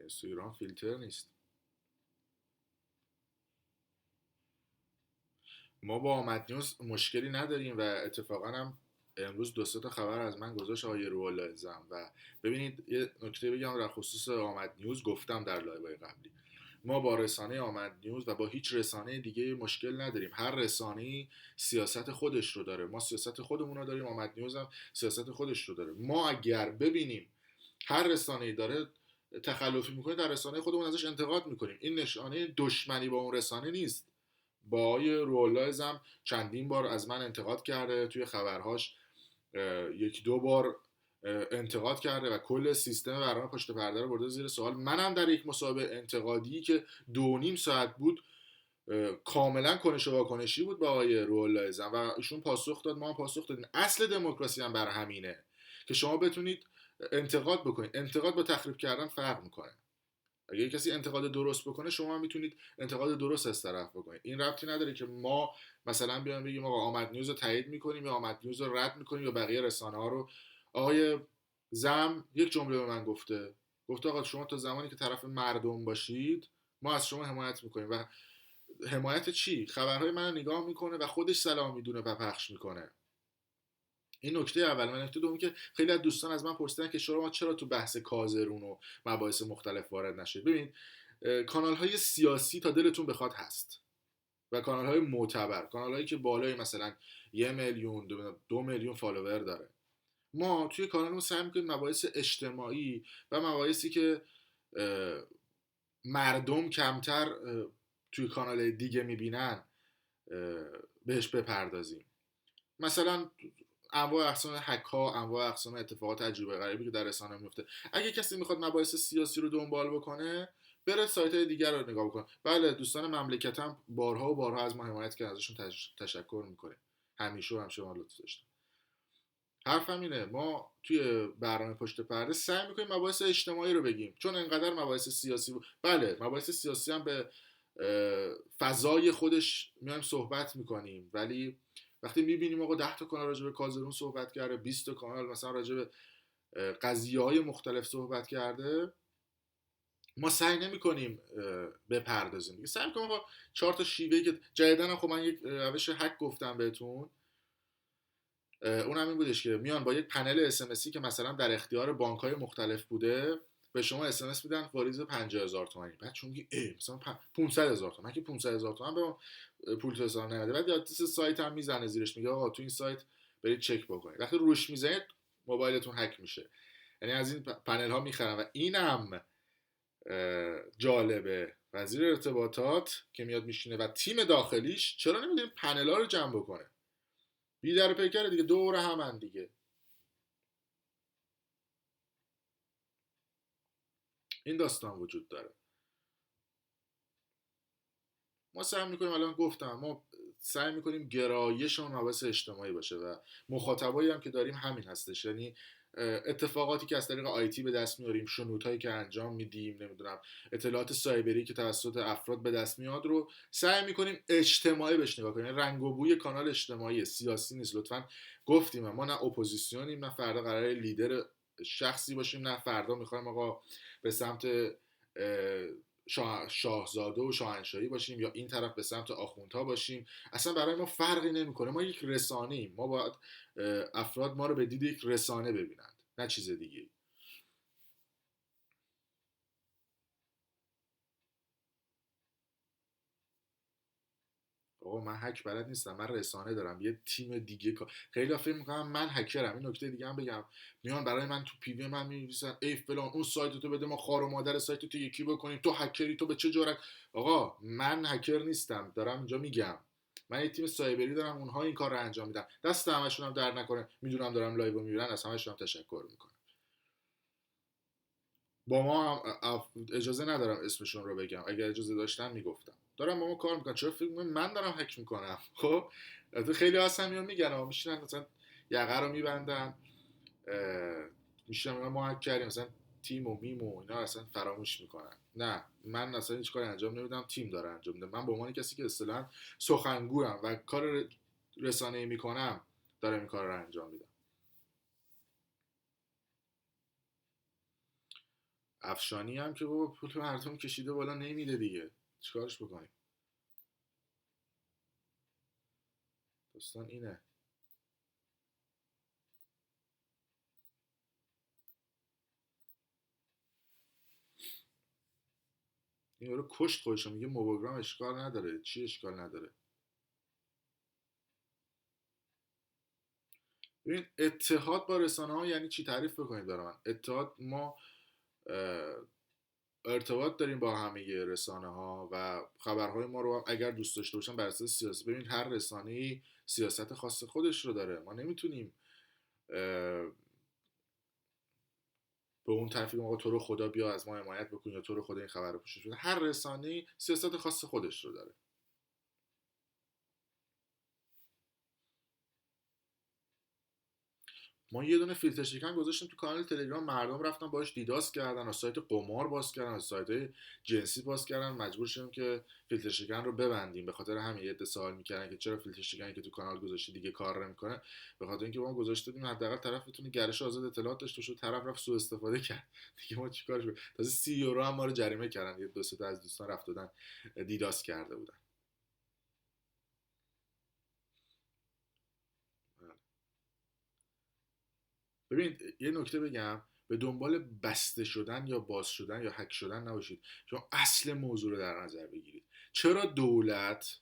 اینستاگرام فیلتر نیست. ما با آمد نیوز مشکلی نداریم و اتفاقا هم امروز دو سه تا خبر از من گذاشت آقای روح زم. و ببینید یه نکته بگم در خصوص آمد نیوز، گفتم در لایوهای قبلی ما با رسانه آمد نیوز و با هیچ رسانه دیگه مشکل نداریم. هر رسانه‌ای سیاست خودش رو داره، ما سیاست خودمون رو داریم، آمد نیوز هم سیاست خودش رو داره. ما اگر ببینیم هر رسانه‌ای داره تخلفی میکنه، در رسانه خودمون ازش انتقاد میکنیم. این نشانه دشمنی با اون رسانه نیست. با آقای رولایز هم چندین بار از من انتقاد کرده، توی خبرهاش یک دو بار انتقاد کرده و کل سیستم برنامه پشت پرده رو برده زیر سوال. منم در یک مسابقه انتقادی که 2.5 ساعت بود کاملا کنش و واکنشی بود با آقای رولایز و ایشون پاسخ داد، ما هم پاسخ دادیم. اصل دموکراسی هم بر همینه که شما بتونید انتقاد بکنید. انتقاد با تخریب کردن فرق میکنه. اگه کسی انتقاد درست بکنه شما هم میتونید انتقاد درست از طرف بکنید. این ربطی نداره که ما مثلا بیایم بگیم آقا آمد نیوز رو تایید میکنیم یا آمد نیوز رو رد میکنیم یا بقیه رسانه ها رو. آقای زم یک جمله به من گفته آقا شما تا زمانی که طرف مردم باشید ما از شما حمایت میکنیم و حمایت چی؟ خبرهای من نگاه میکنه و خودش سلام میدونه و پخش میکنه. این نکته اول. من نکته دوم که خیلی از دوستان از من پرسیدن که شما چرا تو بحث کازرون و مباحث مختلف وارد نشید. ببین، کانال های سیاسی تا دلتون بخواد هست و کانال های معتبر، کانال هایی که بالای مثلا 1 میلیون 2 میلیون فالوور داره. ما توی کانالمون سعی میکنیم مباحث اجتماعی و مباحثی که مردم کمتر توی کانال دیگه میبینن بهش بپردازیم. مثلا انواع اقسام هک ها، انواع اقسام اتفاقات عجیب غریبی که در رسانه میفته. اگه کسی میخواد مباحث سیاسی رو دنبال بکنه، بره سایت های دیگر رو نگاه بکنه. بله، دوستان مملکتم بارها و بارها از ما حمایت کردن، ازشون تشکر میکنه. همیشه و همشه ما لطف داشتن. حرفم اینه، ما توی برنامه پشت پرده سعی میکنیم مباحث اجتماعی رو بگیم، چون انقدر مباحث سیاسی بله، مباحث سیاسی هم به فضای خودش میایم صحبت میکنیم، ولی وقتی میبینیم آقا 10 تا کانال راجع به کازرون صحبت کرده، 20 تا کانال مثلا راجع به قضیه‌های مختلف صحبت کرده، ما سعی نمی‌کنیم بپردازیم دیگه. سعی می‌کنیم آقا 4 تا شیوهی که جدیدن، خب من یک روش هک گفتم بهتون، اونم این بودش که میان با یک پنل اس ام اسی که مثلا در اختیار بانک‌های مختلف بوده، به شما اس ام اس میدن واریز 50000 تومانی. بعد چون میگی مثلا 500000 تومان، من که 500000 تومان به پول تو حساب نمیده. بعد آدرس سایت هم میزنه زیرش، میگه آقا تو این سایت برید چک بکنید. وقتی روش میزنید موبایلتون هک میشه. یعنی از این پنل ها میخرن. و اینم جالبه، وزیر ارتباطات که میاد میشینه و تیم داخلیش چرا نمیدونیم پنل ها رو جمع بکنه؟ بی در پیکر دیگه، دور همن دیگه. این داستان وجود داره. ما سعی میکنیم، الان گفتم، ما سعی میکنیم گرایشمون مباحث اجتماعی باشه و مخاطبایی هم که داریم همین هستش. یعنی اتفاقاتی که از طریق آیتی به دست میاریم، شنودهایی که انجام میدیم، نمیدونم اطلاعات سایبری که توسط افراد به دست میاد رو سعی میکنیم اجتماعی بهش نگاه کنیم. رنگ و بوی کانال اجتماعی، سیاسی نیست. لطفاً گفتیم ما نه اپوزیسیونیم، نه فردا قراره لیدر شخصی باشیم، نه فردا میخوایم آقا به سمت شاهزاده و شاهنشاهی باشیم یا این طرف به سمت آخوندها باشیم. اصلا برای ما فرقی نمیکنه. ما یک رسانه ایم. ما باید افراد ما رو به دید یک رسانه ببینند، نه چیز دیگه. آقا من هک بلد نیستم، من رسانه دارم، یه تیم دیگه خیلی فکر میکنم من هکرم. این نکته دیگه هم بگم، میان برای من تو پی وی من می‌نویسن ای فلان اون سایت تو بده، ما خار و مادر سایت تو یکی بکنیم، تو هکری، تو به چه جرات؟ آقا من هکر نیستم، دارم اینجا میگم من یه تیم سایبری دارم، اونها این کار رو انجام میدن. دست همشون هم درد نکنه، میدونم دارم لایو میبینن، از همشون هم تشکر میکنم. با ما هم اجازه ندارم اسمشون رو بگم، اگر اجازه داشتم میگفتم. دارم با ما کار میکنن، چرا فکر من دارم هک میکنم؟ خب خیلی هستن میان میگن میشینن مثلا یقه رو میبندن، میشینن ما هک کردیم، مثلا تیم و میم و اینا اصلا فراموش میکنن. نه، من اصلا هیچ کاری انجام نمیدم، تیم داره انجام میده. من به عنوان کسی که اصطلاحاً سخنگویم و کار رسانه‌ای میکنم دارم این کار رو انجام میدم. افشانی هم که بابا پول مردم کشیده بالا نمیده دیگه، چیکارش بکنیم؟ داستان اینه. این رو کشت خودشو، میگه موبوگرام اشکال نداره. چی اشکال نداره؟ ببین، اتحاد با رسانه ها یعنی چی؟ تعریف بکنید برای من. اتحاد، ما ارتباط داریم با همه رسانه ها و خبرهای ما رو اگر دوست داشته باشن بر اساس سیاسی. ببین هر رسانه ای سیاست خاص خودش رو داره. ما نمیتونیم به اون طرفی که آقا تو رو خدا بیا از ما حمایت بکن یا تو رو خدا این خبر رو پوشش بده. هر رسانه ای سیاست خاص خودش رو داره. ما یه دونه فیلتر شکن گذاشتیم تو کانال تلگرام، مردم رفتن باش دیداس کردن، از سایت قمار باز کردن، از سایت جنسی باز کردن، مجبور شدیم که فیلتر شکن رو ببندیم. به خاطر همین یه عده سوال میکردن که چرا فیلتر شکنی که تو کانال گذاشتی دیگه کار نمیکنه. به خاطر اینکه ما گذاشته بودیم حداقل طرف بتونه گرش آزاد اطلاعات داشته باشه، طرف رفت سوء استفاده کرد دیگه ما چیکارش کنیم؟ تازه 30 یورو هم ما رو جریمه کردن. یه دو سه تا از دوستان رفت دادن دیداس کرده بودن. ببینید یه نکته بگم، به دنبال بسته شدن یا باز شدن یا هک شدن نباشید، شما اصل موضوع رو در نظر بگیرید. چرا دولت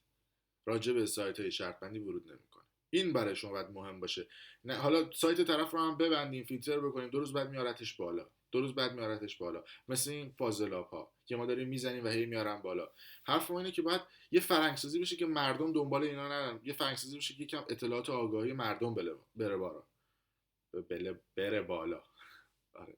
راجع به سایت های شرط بندی ورود نمیکنه؟ این برای شما باید مهم باشه. نه حالا سایت طرف رو هم ببندیم، فیلتر بکنیم، 2 روز بعد میارتش بالا، 2 روز بعد میارتش بالا، مثل این فاضلاب ها که ما داریم میزنیم و هی میارن بالا. حرف ما اینه که باید یه فرهنگسازی بشه که مردم دنبال اینا نرن، یه فرهنگسازی بشه که یکم اطلاعات و آگاهی مردم بره بالا. بره بالا. آره.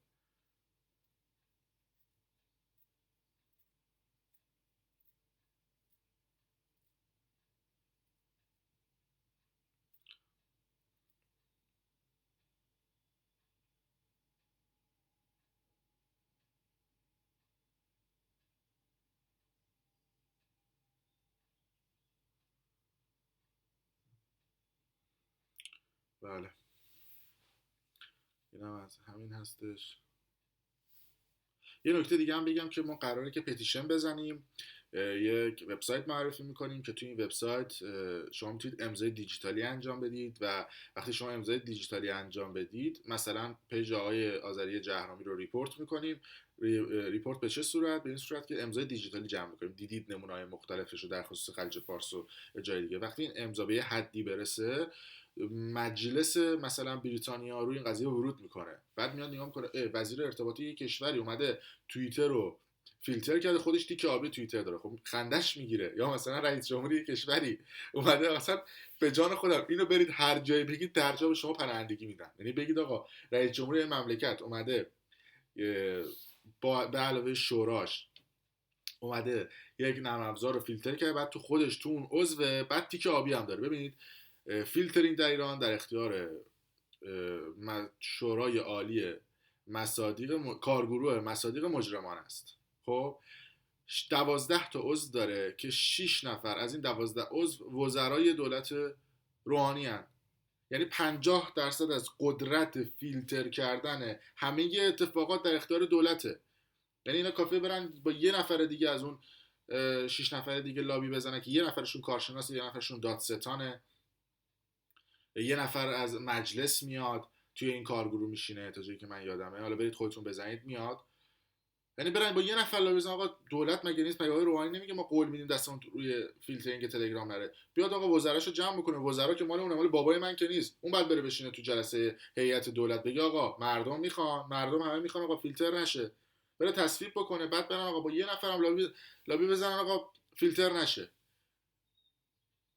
بله، این هم از همین هستش. یه نکته دیگه هم بگم که ما قراره که پتیشن بزنیم، یک وبسایت معرفی میکنیم که توی این وبسایت شما میتونید امضای دیجیتالی انجام بدید و وقتی شما امضای دیجیتالی انجام بدید، مثلا پیج آقای آذری جهرامی رو ریپورت میکنیم. ریپورت به چه صورت؟ به این صورت که امضای دیجیتالی جمع میکنیم. دیدید نمونه‌های مختلفش رو در خصوص خلیج فارس و جای دیگه. وقتی این امضا به یه حدی برسه، مجلس مثلا بریتانیا روی این قضیه ورود میکنه، بعد میاد نگاه میکنه وزیر ارتباطی یک کشوری اومده توییتر رو فیلتر کرده، خودش تیک آبی توییتر داره، خب خندش میگیره. یا مثلا رئیس جمهوری یک کشوری اومده، مثلا به جان خودم اینو برید هر جایی بگید درجا به شما پناهندگی میدن. یعنی بگید آقا رئیس جمهوری مملکت اومده با به علاوه شوراش اومده یک نرم افزار رو فیلتر کرده، بعد تو خودش تو اون عضو، بعد تیک آبی هم داره. ببینید فیلترینگ در ایران در اختیار شورای عالی کارگروه مصادیق مجرمان است. خب 12 تا عضو داره که 6 نفر از این 12 عضو وزرای دولت روحانی هستند. یعنی 50% از قدرت فیلتر کردن همه اتفاقات در اختیار دولته. یعنی اینا کافیه برن با یه نفر دیگه از اون 6 نفر دیگه لابی بزنن که یه نفرشون کارشناسه، یه نفرشون دادستانه، یه نفر از مجلس میاد توی این کارگروه میشینه، تا جایی که من یادمه، حالا برید خودتون بزنید میاد. یعنی برن با یه نفر لابی بزنن. آقا دولت مگه نیست؟ مگه آقای روحانی نمیگه ما قول میدیم دستمون روی فیلترینگ تلگرام نره؟ بیاد آقا وزراشو جمع بکنه. وزرا که مال اون مال بابای من که نیست، اون بعد بره بشینه تو جلسه هیئت دولت بگه آقا مردم میخوان، مردم همه میخوان آقا فیلتر نشه، بره تصویب بکنه. بعد برن آقا با یه نفرم لابی بزنن آقا فیلتر نشه.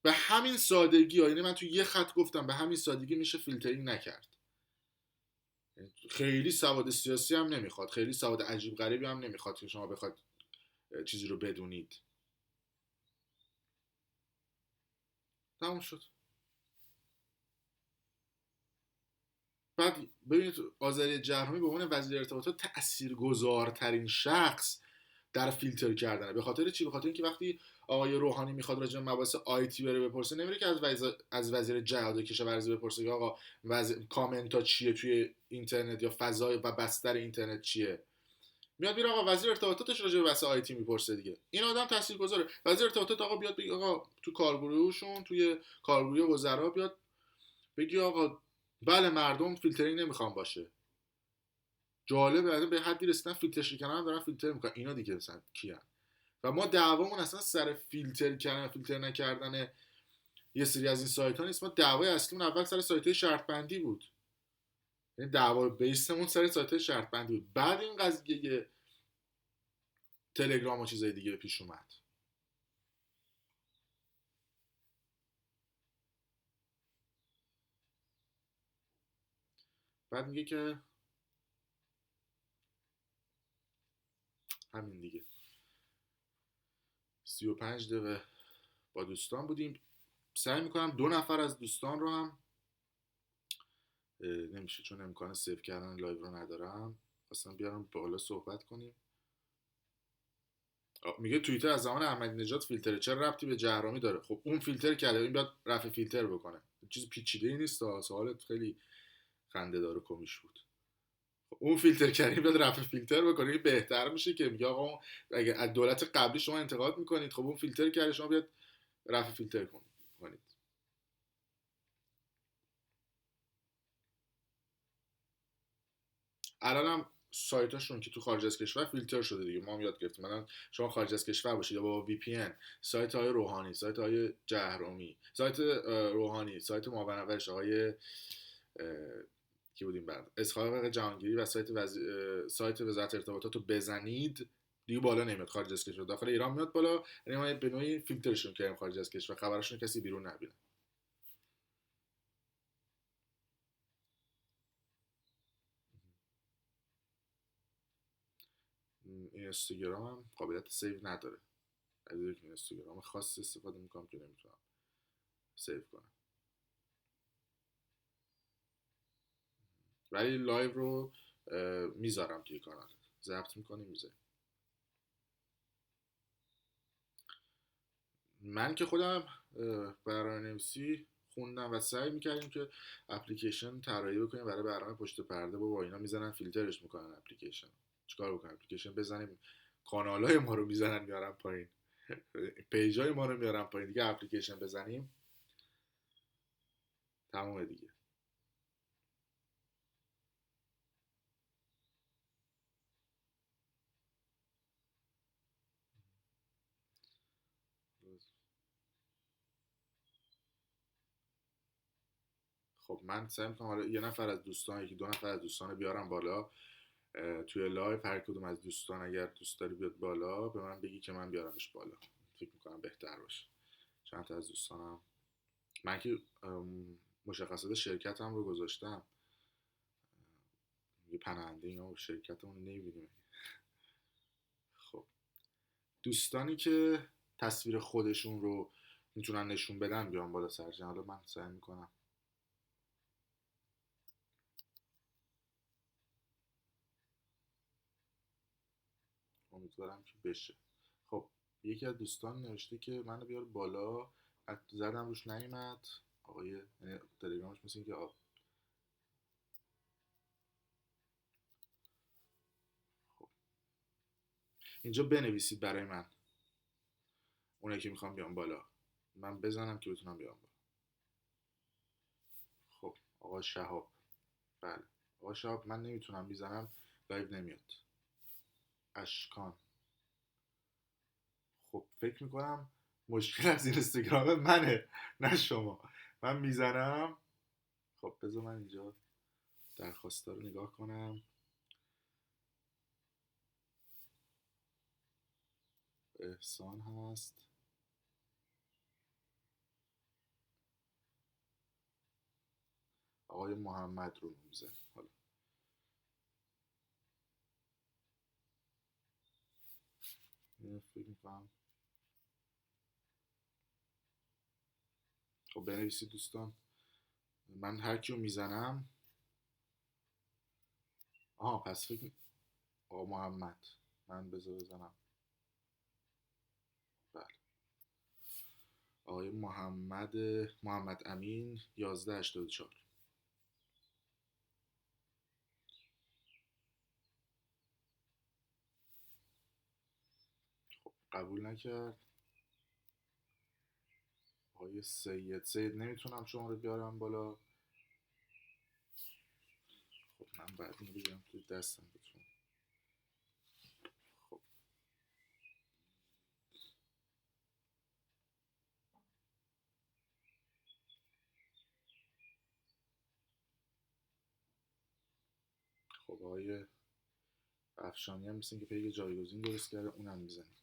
به همین سادگی ها. یعنی من تو یه خط گفتم به همین سادگی میشه فیلترینگ نکرد. خیلی سواد سیاسی هم نمیخواد، خیلی سواد عجیب غریبی هم نمیخواد که شما بخواد چیزی رو بدونید. تموم شد. بعد ببینید آذری جهرامی به عنوان وزیر ارتباطات تاثیرگذارترین شخص در فیلتر کردنه. به خاطر چی؟ به خاطر اینکه وقتی آقای روحانی میخواد راجع به مباحث آیتی بره بپرسه، نمیره که از وزیر جهاد و کشاورزی بپرسه که آقا کامنت ها چیه توی اینترنت یا فضای و بستر اینترنت چیه. میاد میره آقا وزیر ارتباطاتش راجع به بحث آیتی میپرسه دیگه. این آدم تاثیرگذاره. وزیر ارتباطات آقا بیاد بگه آقا تو کارگروهشون، توی کارگروه وزرا بیاد بگی آقا بله مردم فیلترینگ نمیخوان باشه. جالبه به حدی رسیدن فیلتر شکنن دارن فیلتر میکنن. اینا دیگه مثلا کیان؟ و ما دعوامون اصلا سر فیلتر کردن فیلتر نکردن یه سری از این سایت ها نیست. ما دعوای اصلیمون اول سر سایت های شرط بندی بود. یعنی دعوا بیسمون سر سایت های شرط بندی بود. بعد این قضیه تلگرام و چیزای دیگه پیش اومد. بعد میگه که همین دیگه 35 دقیقه با دوستان بودیم. سعی میکنم 2 نفر از دوستان رو هم نمیشه چون امکان سیو کردن لایو رو ندارم، اصلا بیارم بالا صحبت کنیم. میگه توییتر از زمان احمدی نژاد فیلتره، چه ربطی به جهرامی داره؟ خب اون فیلتر کرده، این بیاد رفع فیلتر بکنه. چیز پیچیده‌ای نیست. سوالت خیلی خنده داره کمیش بود. خب اون فیلتر کرده بیاد رفع فیلتر بکنه، بهتر میشه که میگه آقا اگه از دولت قبلی شما انتقاد میکنید، خب اون فیلتر کرده شما بیاد رفع فیلتر کنید. الانم سایتاشون که تو خارج از کشور فیلتر شده دیگه، ما هم یاد گرفتیم. مثلا شما خارج از کشور باشید یا با وی پی ان سایت های روحانی، سایت های جهرومی، سایت روحانی، سایت مابنوش آقای کی بودیم بعد اسحاق جهانگیری و سایت وزارت ارتباطات رو بزنید دیگه بالا نمیاد خارج از کشور، داخل ایران میاد بالا. یعنی ما به نوعی فیلترشون کردیم خارج از کشور، خبرشون کسی بیرون نبینه. این اینستاگرام هم قابلیت سیو نداره. از یک اینستاگرام خاص استفاده میکنم که نمیتونم سیو کنم، ولی لایو رو میذارم توی کانال، ضبط میکنیم میذاریم. من که خودم برنامه‌نویسی خوندم و سعی میکردیم که اپلیکیشن طراحی بکنیم برای برنامه پشت پرده. با اینا میزنن فیلترش میکنن اپلیکیشن. چیکار بکنیم؟ اپلیکیشن بزنیم کانالای ما رو میزنن میارن پایین، پیجای ما رو میارن پایین دیگه. اپلیکیشن بزنیم تمام دیگه. خب من سعی میکنم حالا یه نفر از دوستان، یکی دو نفر از دوستان بیارم بالا توی لایو. هر کدوم از دوستان اگر دوست داری بیاد بالا به من بگی که من بیارمش بالا، فکر میکنم بهتر باشه. چند تا از دوستانم، من که مشخصات شرکتم رو گذاشتم، یه پناهنده اینا شرکتمون نمیبینیم. خب دوستانی که تصویر خودشون رو میتونن نشون بدن بیان بالا سرجن. حالا من سعی میکنم. امیدوارم که بشه. خب یکی از دوستان نوشته که منو بیار بالا، زدم روش نیومد. آقای تلگرامش مثل این که خب اینجا بنویسید برای من اونایی که میخوام بیام بالا، من بزنم که بتونم بیام بالا. خب آقا شهاب، بله آقا شهاب من نمیتونم بیزنم، لایو نمیاد. اشکان، خب فکر میکنم مشکل از اینستاگرام منه نه شما. من میزنم. خب بذار من اینجا درخواستا رو نگاه کنم. احسان هست، آقای محمد رو میزنیم. حالا فکر میکنم. خب بنویسید دوستان، من هر کیو میزنم. آها پس فکر آقا محمد، من بذار بزنم. بله آقای محمد امین 1184. خب قبول نکرد. آقای سید نمیتونم شما رو بیارم بالا. خب من بعد اینو بگیرم توی دستم بتونم. خب خب آقای افشانی هم مثل که پیج جایگزین درست کرده، اونم میزنیم.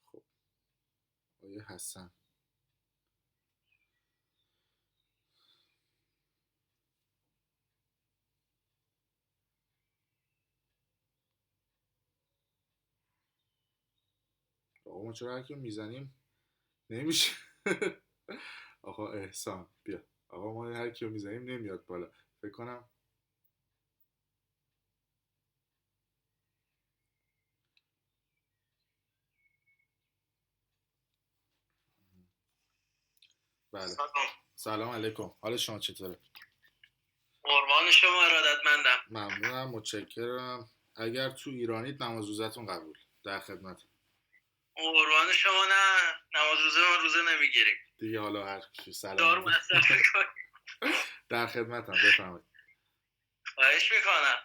خب آقای حسن، آقا ما چرا هر کی میزنیم نمیشه؟ آقا احسان بیا. آقا ما هر کیو میزنیم نمیاد بالا فکر کنم. بله سلام علیکم، حال شما چطوره؟ قربان شما، ارادتمندم. ممنونم، متشکرم. اگر تو ایرانید نماز روزتون قبول، در خدمت. قربان شما، نه نماز روزه ما روزه نمیگیریم دیگه حالا هر چی سلام دارو مصرف کنیم. در خدمتم، بفرمایید. خواهش میکنم.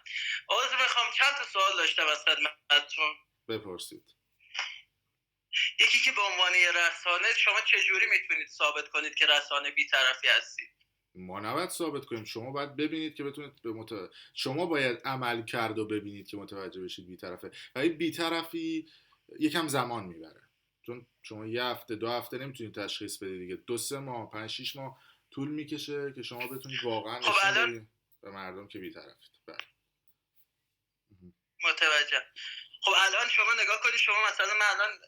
عذر میخوام، چند تا سوال داشتم از خدمتتون. بپرسید. یکی که به عنوان یه رسانه شما چجوری میتونید ثابت کنید که رسانه بی‌طرفی هستید؟ ما نباید ثابت کنیم، شما باید ببینید که بتونید شما باید عمل کرد و ببینید که متوجه بشید بی‌طرفه. و این بی‌طرفی یکم زمان میبره، چون شما یه هفته 2 هفته نمیتونید تشخیص بدید دیگه. 2-3 ماه 5-6 ماه طول میکشه که شما بتونید واقعا نشون بدید به مردم که بی‌طرفید. بله متوجه. خب الان شما نگاه کنید، شما مثلا من الان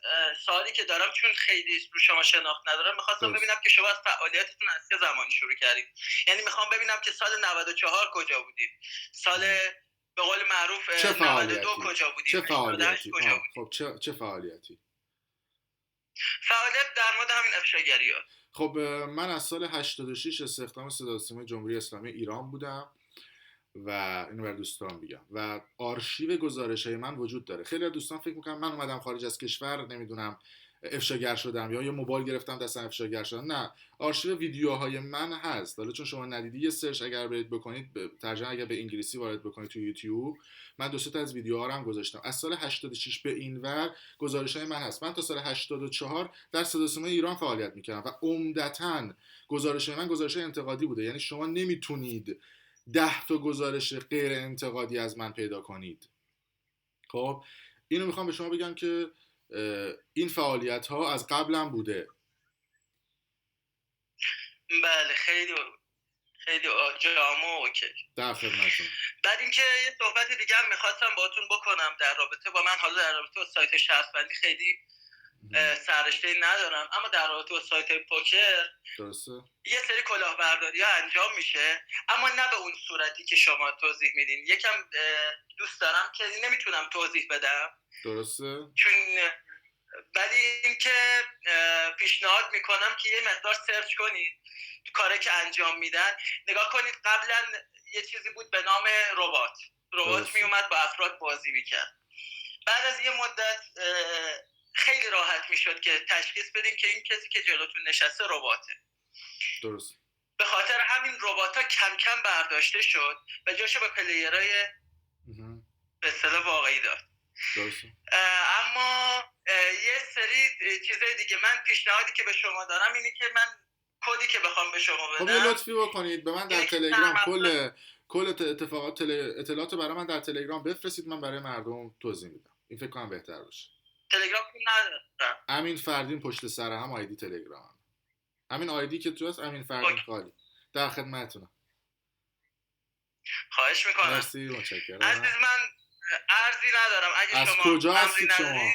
سوالی که دارم چون خیلی رو شما شناخت ندارم، میخواستم ببینم که شما از فعالیتتون از چه زمانی شروع کردید. یعنی میخوام ببینم که سال 94 کجا بودید، سال به قول معروف 92 کجا بودید، چه فعالیتی؟ کجا بودید؟ خب چه فعالیتی؟ فعالیت در مورد همین افشاگری‌ها. خب من از سال 86 استخدام صدا و سیمای جمهوری اسلامی ایران بودم و اینو بر دوستان بگم و آرشیو گزارش‌های من وجود داره. خیلی از دوستان فکر می‌کنن من اومدم خارج از کشور نمیدونم افشاگر شدم یا یه موبایل گرفتم دستم افشاگر شدم. نه، آرشیو ویدیوهای من هست. حالا چون شما ندیدی یه سرچ اگر برید بکنید، ترجمه اگر به انگلیسی وارد بکنید تو یوتیوب، من 2 تا از ویدیوها رو هم گذاشتم. از سال 86 به اینور گزارش‌های من هست. من تا سال 84 در صدا و سیمای ایران فعالیت می‌کردم و عمدتاً گزارش‌های من گزارش‌های انتقادی بوده. یعنی شما نمیتونید 10 تا گزارش غیر انتقادی از من پیدا کنید. خب اینو میخوام به شما بگم که این فعالیت ها از قبلم بوده. بله خیلی جامع و اوکی. در خدمتتون. بعد اینکه یه صحبت دیگه هم میخواستم باهاتون بکنم در رابطه با من. حالا در رابطه با سایت شخصبندی خیلی سررشته‌ای ندارم، اما در رابطه با سایت پوکر درسته یه سری کلاهبرداری ها انجام میشه، اما نه به اون صورتی که شما توضیح میدین. یکم دوست دارم که نمیتونم توضیح بدم. درسته. چون ولی اینکه پیشنهاد میکنم که یه مقدار سرچ کنید تو کاری که انجام میدن. نگاه کنید، قبلا یه چیزی بود به نام ربات میومد با افراد بازی میکرد. بعد از یه مدت خیلی راحت میشد که تشخیص بدیم که این کسی که جلوتون نشسته رباته. درست. به خاطر همین ربات‌ها کم کم برداشته شد و جاشو به پلیرای به اصطلاح واقعی داد. درست. اما یه سری چیزای دیگه، من پیشنهادی که به شما دارم اینه که من کدی که بخوام به شما بدم، خب یه لطفی بکنید به من در تلگرام کل اطلاعات برای من در تلگرام بفرستید، من برای مردم توضیح میدم. این فکر کنم بهتر باشه. تلگرام ندارم. امین فردین پشت سر هم آیدی تلگرام. همین آیدی که تو هست امین فردین خالی. در خدمتتونم. خواهش میکنم. مرسی، متشکرم. عزیز من عرضی ندارم. اگه از شما کجا هستید شما؟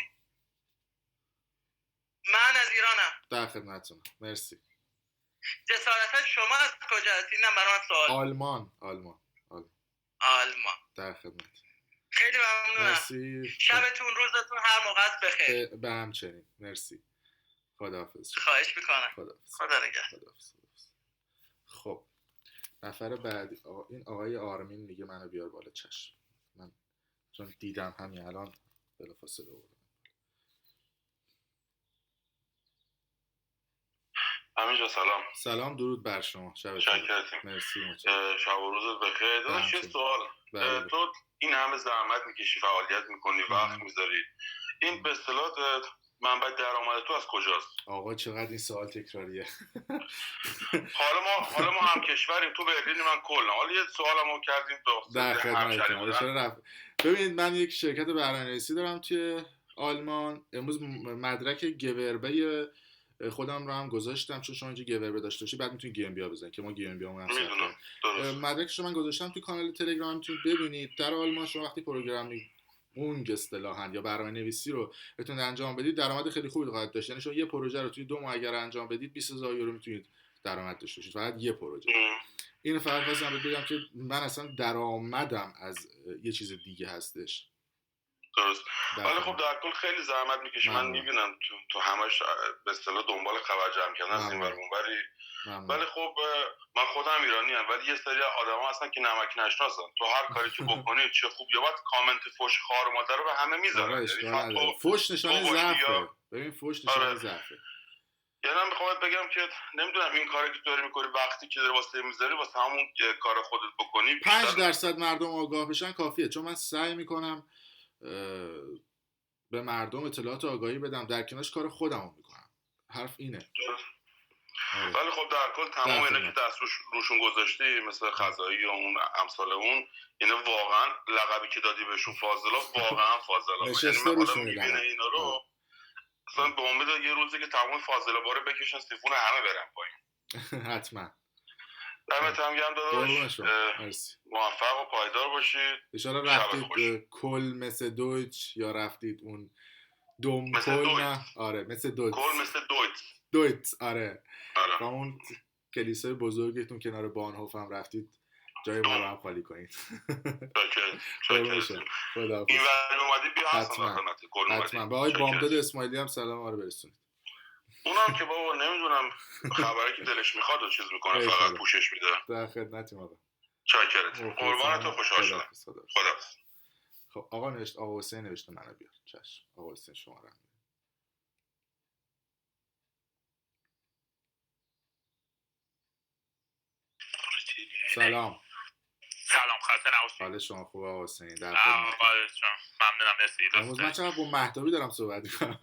من از ایرانم. در خدمتتونم. مرسی. جسارتا شما از کجا هستید؟ نه برام سوال. آلمان. در خدمت. خیلی ممنونم. مرسی. شبتون روزتون هر موقع بخیر. به همچنین. مرسی. خداحافظ. خواهش میکنم. خدا نگهدار. خب نفر بعدی این آقای آرمین میگه منو بیار بالا. چشم. من چون دیدم همین الان بلافاصله آوردم. همینجا سلام، درود بر شما. شکرتیم. مرسی. شب و روزت بخیر. داداش یه سوال. تو این همه زحمت میکشی، فعالیت میکنی، وقت میذاری، این به اصطلاح منبع درآمد تو از کجاست؟ آقا چقدر این سوال تکراریه. حالا ما هم کشوریم، تو برلین من کلن. حالا یه سوالمو کردیم در خدمتتون. ببینید من یک شرکت برنامه‌نویسی دارم توی آلمان. امروز مدرک گوربه خودم رو هم گذاشتم، چون شما اینجا گوربه داشته باشی بعد میتونید گی ام بی بزنید که ما گی ام بی هم مدرکش رو من گذاشتم توی کانال تلگرام، میتونید ببینید. در آلمان شما وقتی پروگرامی اون اصطلاحاً یا برنامه‌نویسی رو بتونید انجام بدید، درآمد خیلی خوبی خواهید داشت. یعنی شما یه پروژه رو توی 2 ماه اگر انجام بدید 20000 یورو میتونید درآمد داشته باشید، فقط یه پروژه. اینو فقط خواستم بگم که من اصلا درآمدم از یه چیز دیگه هستش. درست. ولی خب در کل خیلی زحمت میکشی. من میبینم تو همش به اصطلاح دنبال خبر جمع کردن از این ور اونوری. ولی خب من خودم ایرانی ام، ولی یه سری آدما هستن که نمک نشناسن. تو هر کاری که بکنی چه خوب یا بد کامنت فوش خار مادر رو به همه میذارن. فوش نشانه ضعفه. ببین فوش نشانه ضعفه. یعنی میخوام بگم که نمیدونم این کاری که داری میکنی وقتی که داری واسه میذاری واسه همون کار خودت بکنی 5% مردم آگاه بشن کافیه، چون من سعی میکنم به مردم اطلاعات آگاهی بدم، در کنارش کار خودمو میکنم. حرف اینه. ولی خب در کل تمام اینا که دست روشون گذاشتی مثل خزایی و اون امثال اون، اینا واقعا لقبی که دادی بهشون فاضلا واقعا فاضلا. یعنی من آدم میبینه اینا رو اصلا به امید یه روزی که تمام فاضلا باره بکشن سیفون همه برن پایین. حتما. دمت هم گرم داداش، موفق و پایدار باشید. اشاره رفتید کل مثل دویچ یا رفتید اون دوم کل نه؟ آره مثل دویچ. کل مثل دویچ آره. با اون کلیسای بزرگتون کنار بانهوف هم رفتید، جای ما رو هم خالی کنید. این ولی اومدی بیا حتما. به آقای بامداد اسماعیلی هم سلام ما رو برسونید. اونم که بابا نمیدونم خبری که دلش میخواد و چیز میکنه فقط پوشش میده. در خدمتیم آقا. چاکرت. قربان تو، خوشحال شدم. خدا. خب آقا نوشت، آقا حسین نوشته منو بیار. چشم. آقا حسین شما رو. سلام خسته نباشید. حال شما خوبه آقا حسین؟ در خدمت. ممنونم مرسی. امروز من چقدر با مهدوی دارم صحبت می‌کنم.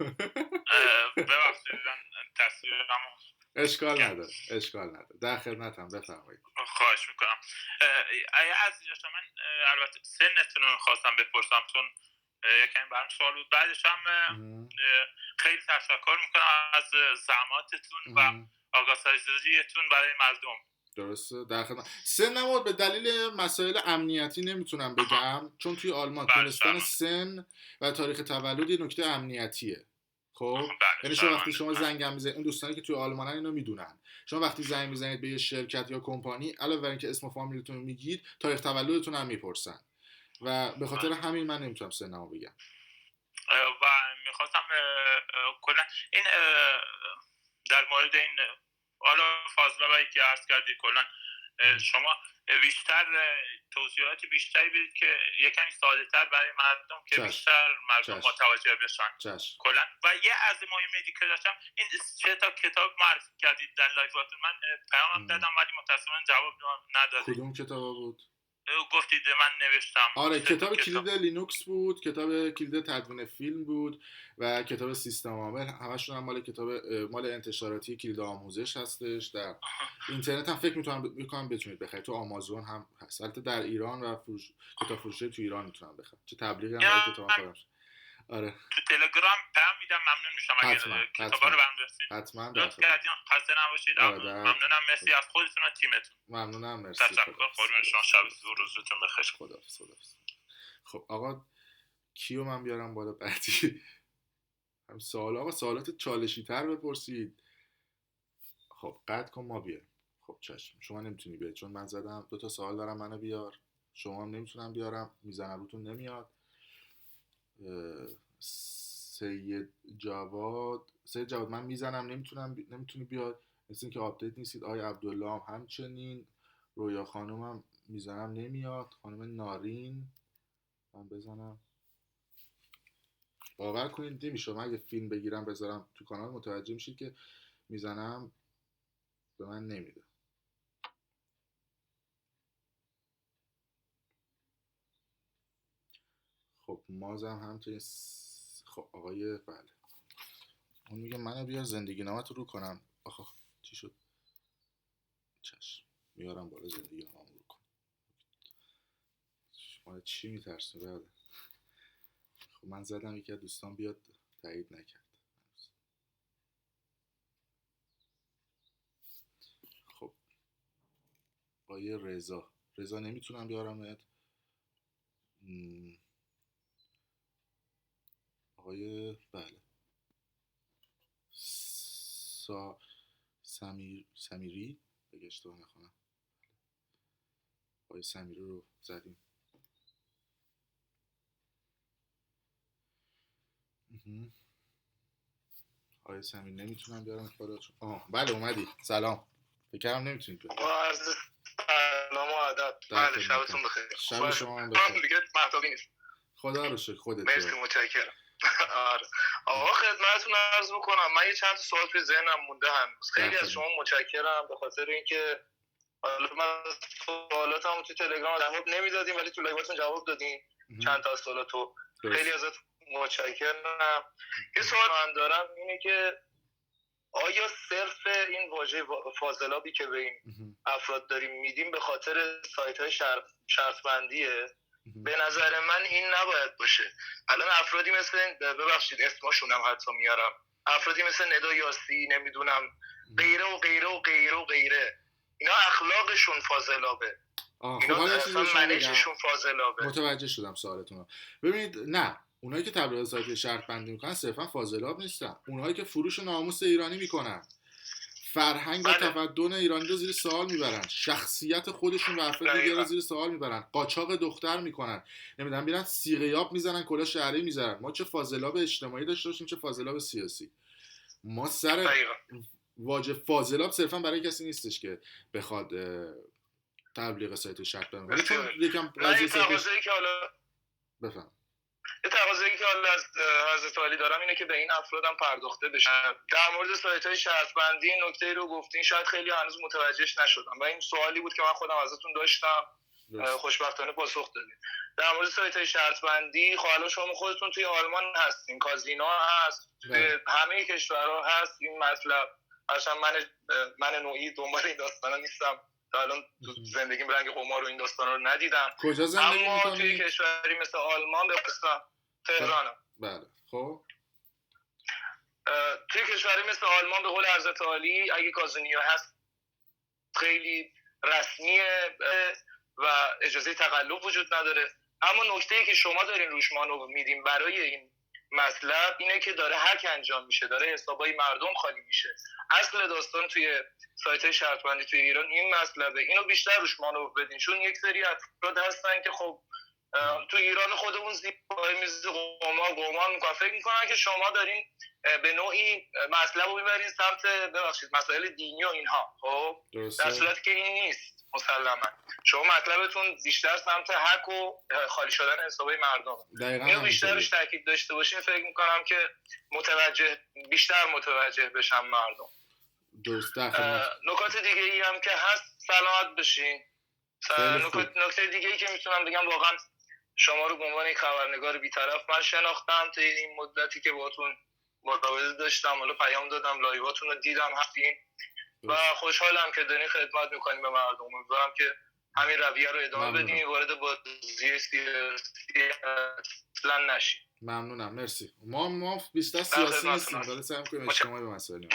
ببخشید تصویرم اشکال نداره در خدمتم، بفرمایید. خواهش میکنم. عزیز من البته سنتون رو خواستم بپرسم چون یکم برام سوال بود. بعدش هم خیلی تشکر میکنم از زحماتتون و آگاهی‌سازیتون برای مردم. درسته. در خدمت. سنمو به دلیل مسائل امنیتی نمیتونم بگم چون توی آلمان دونستن سن و تاریخ تولد یه نکته امنیتیه. خب یعنی شما وقتی شما زنگ میزنید، اون دوستانی که توی آلمانن اینو میدونن، شما وقتی زنگ میزنید به یه شرکت یا کمپانی علاوه بر اینکه اسم و فامیلتون رو میگید، تاریخ تولدتون هم میپرسن و به خاطر همین من نمیتونم سنمو بگم. و میخواستم کلا این در مورد این حالا فاضلابایی که عرض کردید کلا شما بیشتر توضیحات بیشتری بدید که یکمی ساده تر برای مردم که بیشتر مردم متوجه بشن کلا. و یه از مهمه دیگه که داشتم این 3 تا کتاب معرفی کردید در لایواتون، من پیام دادم ولی متأسفانه جواب ندادید. کدوم کتاب بود؟ گفتید من نوشتم. آره کتاب کلید لینوکس بود، کتاب کلید تدوین فیلم بود و کتاب سیستم عامل، همشون هم مال انتشاراتی کلید آموزش هستش. در اینترنت هم فکر میکنم بتونید بخرید، تو آمازون هم هست. البته در ایران و کتاب فروشی تو ایران میتونم بخرید. چه تبلیغی هم برای کتاب خودم. آره تو تلگرام پیام میدم، ممنون میشم اگه کتابا رو برام برسید. حتما. لطف کردین، خسته نباشید. ممنونم، مرسی از خودتون و تیمتون. ممنونم، مرسی. تشکر. قربون شما، شب و روزتون بخیر. خداحافظ. خب آقا کیو من بیارم بالا بعدی؟ هم سوالات چالشی تر بپرسید. خب قطع کن ما بیاریم. خب چشم. شما نمیتونی بیاری چون من زدم 2 تا سوال دارم، منو بیار. شما هم نمیتونم بیارم، میزنم روتون نمیاد. سید جواد من میزنم نمیتونی بیاد، مثل اینکه آپدیت نیستید. آقای عبدالله هم همچنین. رویا خانم هم میزنم نمیاد. خانم نارین من بزنم، باور کنید نمیشه. من اگه فیلم بگیرم بذارم تو کانال متوجه میشید که میزنم به من نمیده. خب مازم همچنین. خب آقای بله اون میگه منو بیار زندگی نامه رو کنم. آخه چی شد؟ چشم میارم بالا زندگی نامه رو کنم. شما چی میترسه؟ بله خب من زدم یکی از دوستان بیاد، تایید نکرد. خب آقای رضا نمیتونم بیارمت. آقای بله سمیری اگه اشتباه نکنم، آقای سمیری رو زدیم. آقای سمیری نمیتونم بیارم بالا. بله اومدی. سلام. فکرم نمیتونید بیارم. سلام و ادب. بله شبتون بخیر. شب شما هم بخیر. دیگه محتاجی نیست. خدا رو شکر. خودت. مرسی متشکرم. آره. آقا خدمتتون عرض میکنم، من یه چند تا سوال توی ذهنم مونده هنوز. خیلی از شما متشکرم به خاطر اینکه حالا من سوالاتمو تو تلگرام جواب نمیدادیم ولی تو لایواتون جواب دادین چند تا سوالاتو. خیلی ازت متشکرم. یه سوال من دارم اینه که آیا صرف این واژه فاضلابی که به این افراد داریم میدیم به خاطر سایت‌های شرط بندیه؟ به نظر من این نباید باشه. الان افرادی مثل، ببخشید اسمشون هم حتی میارم، افرادی مثل ندا یاسی، نمیدونم غیره و غیره و غیره و غیره، اینا اخلاقشون فاضلابه، اینا اصلا منششون فاضلابه. متوجه شدم سوالتون رو. ببینید نه، اونایی که تبلیغات سایت شرط بندی میکنن صرفا فاضلاب نیستن، اونایی که فروش ناموس ایرانی میکنن، فرهنگ و تمدن ایرانی رو زیر سوال میبرن، شخصیت خودشون و افراد دیگه رو زیر سوال میبرن، قاچاق دختر میکنن، نمیدونم میرن صیغه یاب میزنن، کلاه شهری میزنن. ما چه فاضلاب اجتماعی داشته باشیم چه فاضلاب سیاسی. ما سر واژه فاضلاب صرفا برای کسی نیستش که بخواد تبلیغ سایت شرط بندی کنه. یکم قضیه که حالا بفهم یه تقاضایی که حالا از حضرت علی دارم اینه که به این افرادم پرداخته بشه. در مورد سایت‌های شرط بندی نکته رو گفتین، شاید خیلی هنوز متوجهش نشدم و این سوالی بود که من خودم ازتون داشتم، خوشبختانه پاسخ دادید. در مورد سایت‌های شرط بندی، خب الان شما خودتون توی آلمان هستین، کازینو هست، توی همه کشورها هست این مطلب. اصلا من نوعی دنبال این داستانا نیستم، تا الان تو زندگیم رنگ قمار و این داستانا رو ندیدم. کجا زندگی اما می‌کنی؟ توی کشوری مثل آلمان بپرسم، تهرانم. بله خب توی کشوری مثل آلمان به قول حضرت علی اگه کازینو هست خیلی رسمیه و اجازه تقلب وجود نداره. اما نکته‌ای که شما دارین روش مانور میدین برای این مطلب اینه که داره هک انجام میشه، داره حسابای مردم خالی میشه. اصل داستان توی سایت‌های شرط بندی توی ایران این مطلبه. اینو بیشتر روش مانور بدین، چون یک سری افراد هستن که خب تو ایران خودمون زیبای میز قمار میکنن، فکر میکنن که شما دارین به نوعی مطلب رو میبرین سمت مسائل دینی و اینها. خب در صورتی که این نیست. مسلما شما مطلبتون بیشتر سمت حق و خالی شدن حسابای مردم. اینو بیشتر روش تاکید داشته باشین، فکر میکنم که بیشتر متوجه بشن مردم. نکات دیگه ای هم که هست، سلامت بشین. نکته دیگه ای که میتونم بگم، واقعا شما رو به عنوان یک خبرنگار بی‌طرف من شناختم تا این مدتی که باهاتون مراوده داشتم، حالا پیام دادم، لایواتون رو دیدم هفتین و خوشحالم که دارین خدمت میکنیم به مردم. امیدوارم که همین رویه رو ادامه بدین، وارد بازی سیاسی اصلا نشین. ممنونم، مرسی. ما بیشتر سیاسی نیستیم، ولی سعی می‌کنیم اجتماعی به مسائل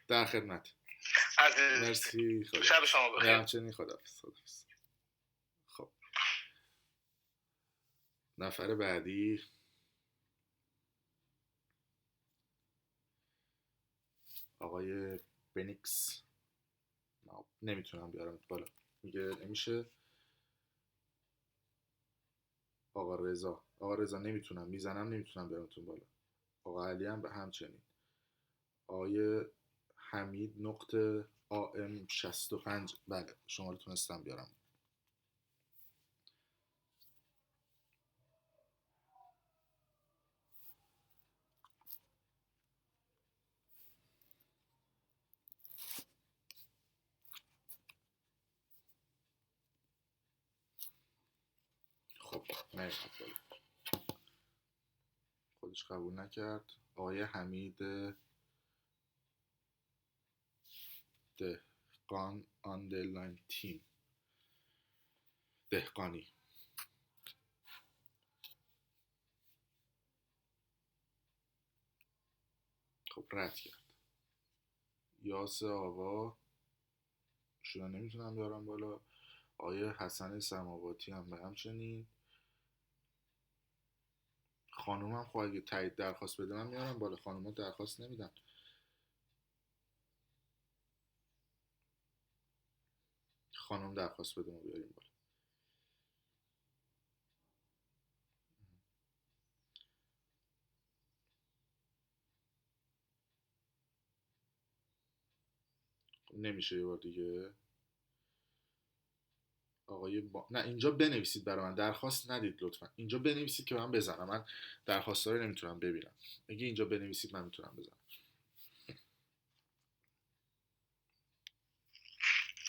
در خدمت. مرسی. شب شما بخیر. همچنین. خداحافظ. خب نفر بعدی آقای بنیکس. نمیتونم بیارم بالا، میگه نمیشه. آقا رضا نمیتونم، میزنم نمیتونم بیارمتون بالا. آقا علی هم به همچنین. آقای حمید نقطه AM 65 بله شما رو تونستم بیارم. خب خودش قبول نکرد. آقای حمید دهقان آندرلاین تیم دهقانی. خب رد کرد. یاس آوا شما نمیتونم بیارم بالا. آقای حسن سماواتی هم به همچنین. خانومم خب اگه تایید درخواست بده من میارم بالا، خانوما درخواست نمیدن. خانم درخواست بده ما بیاریم بالا. نمیشه یه بار دیگه. نه اینجا بنویسید برای من، درخواست ندید لطفا. اینجا بنویسید که من بزنم. من درخواست رو نمیتونم ببینم. اگه اینجا بنویسید من میتونم بزنم.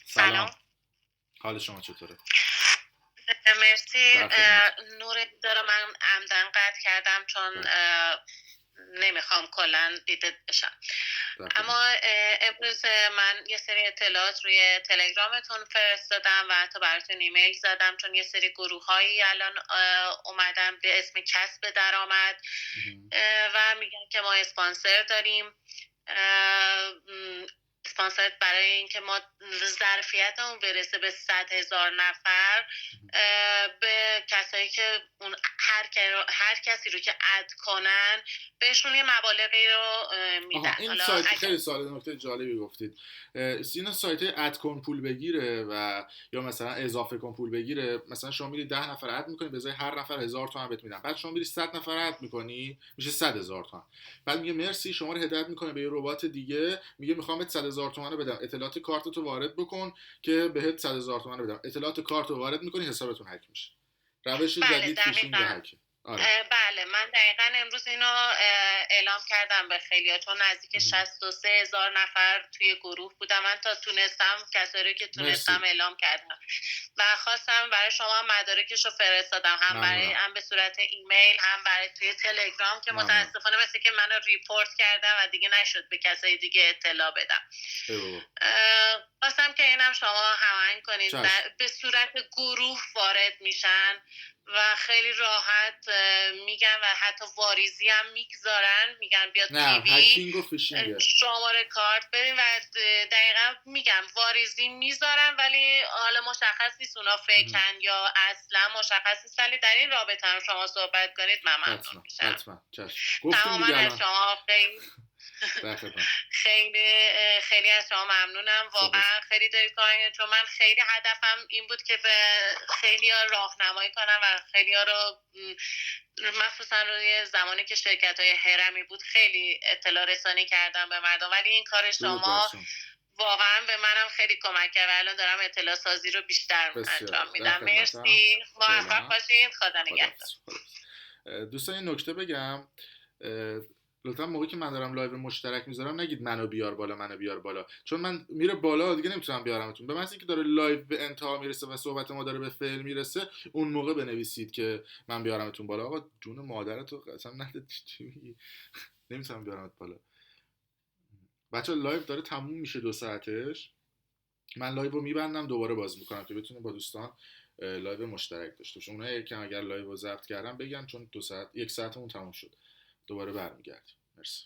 سلام. حال شما چطوره؟ مرسی. نور داره، من عمدن قطع کردم چون نمیخوام کلا دیده بشم. اما امروز من یه سری اطلاعات روی تلگرامتون فرستادم و حتی براتون ایمیل زدم، چون یه سری گروه هایی الان اومدن به اسم کسب درآمد و میگن که ما اسپانسر داریم، اسپانسر برای اینکه ما ظرفیتمون برسه به 100,000 نفر، به کسایی که اون هر کسی رو که اد کنن بهشون یه مبالغی رو میدن. این سایت خیلی نکته جالبی گفتید. اینا سایت اد کن پول بگیره و یا مثلا اضافه کن پول بگیره. مثلا شما میری 10 نفر اد میکنی، به ازای هر نفر 1000 تومان بهت میدن. بعد شما میری 100 نفر اد میکنی، میشه 100,000 تومان. بعد میگه مرسی، شما رو هدایت میکنه به یه ربات دیگه، میگه میخوام بهت 100,000 تومان رو بدم، اطلاعات کارتتو وارد بکن که بهت 100,000 تومان رو بدم. اطلاعات کارتو وارد میکنی، حسابتون هک میشه. روش جدید فیشینگ هک. بله، من دقیقا امروز اینو اعلام کردم به خیلیا، چون نزدیک 63,000 نفر توی گروه بودم. من تا تونستم کسایی که تونستم اعلام کردم و خواستم برای شما مدارکش رو فرستادم، هم به صورت ایمیل، هم برای توی تلگرام، که متاسفانه مثل که منو ریپورت کردم و دیگه نشد به کسای دیگه اطلاع بدم. خواستم که اینم شما هماهنگ کنید. به صورت گروه وارد میشن و خیلی راحت میگن و حتی واریزی هم میگذارن، میگن بیاد تیوی شماره کارت بدین و دقیقا میگم واریزی میذارن، ولی حالا مشخص نیست اونا فیکن یا اصلا مشخص نیست. ولی در این رابطه هم شما صحبت کنید، من ممنون میشم. حتما تماما از شما خیلی از شما ممنونم. واقعا خیلی دارید کار میکنید، چون من خیلی هدفم این بود که به خیلی ها راهنمایی کنم و خیلی ها رو، مخصوصا روی زمانی که شرکت‌های هرمی بود، خیلی اطلاع رسانی کردم به مردم. ولی این کار شما واقعا به منم خیلی کمک کرد و الان دارم اطلاع سازی رو بیشتر انجام میدم. مرسی، موفق باشین، خدا نگهدار. دوستان این نکته بگم، لطفا موقعی که من دارم لایو مشترک میذارم نگید منو بیار بالا، چون من میره بالا دیگه نمیتونم بیارمتون. به معنی که داره لایو به انتها میرسه و صحبت ما داره به فعل میرسه، اون موقع بنویسید که من بیارمتون بالا. آقا جون مادرتو قسم نده، چی میگی؟ نمیتونم بیارمت بالا. بچه‌ها لایو داره تموم میشه 2 ساعتش. من لایو رو میبندم، دوباره باز میکنم که بتونه با دوستان لایو مشترک داشته باشه. اونایی که اگر لایو رو ضبط کردم بگن، چون 1 ساعتمون تموم شد. دوباره برمیگردیم. مرسی.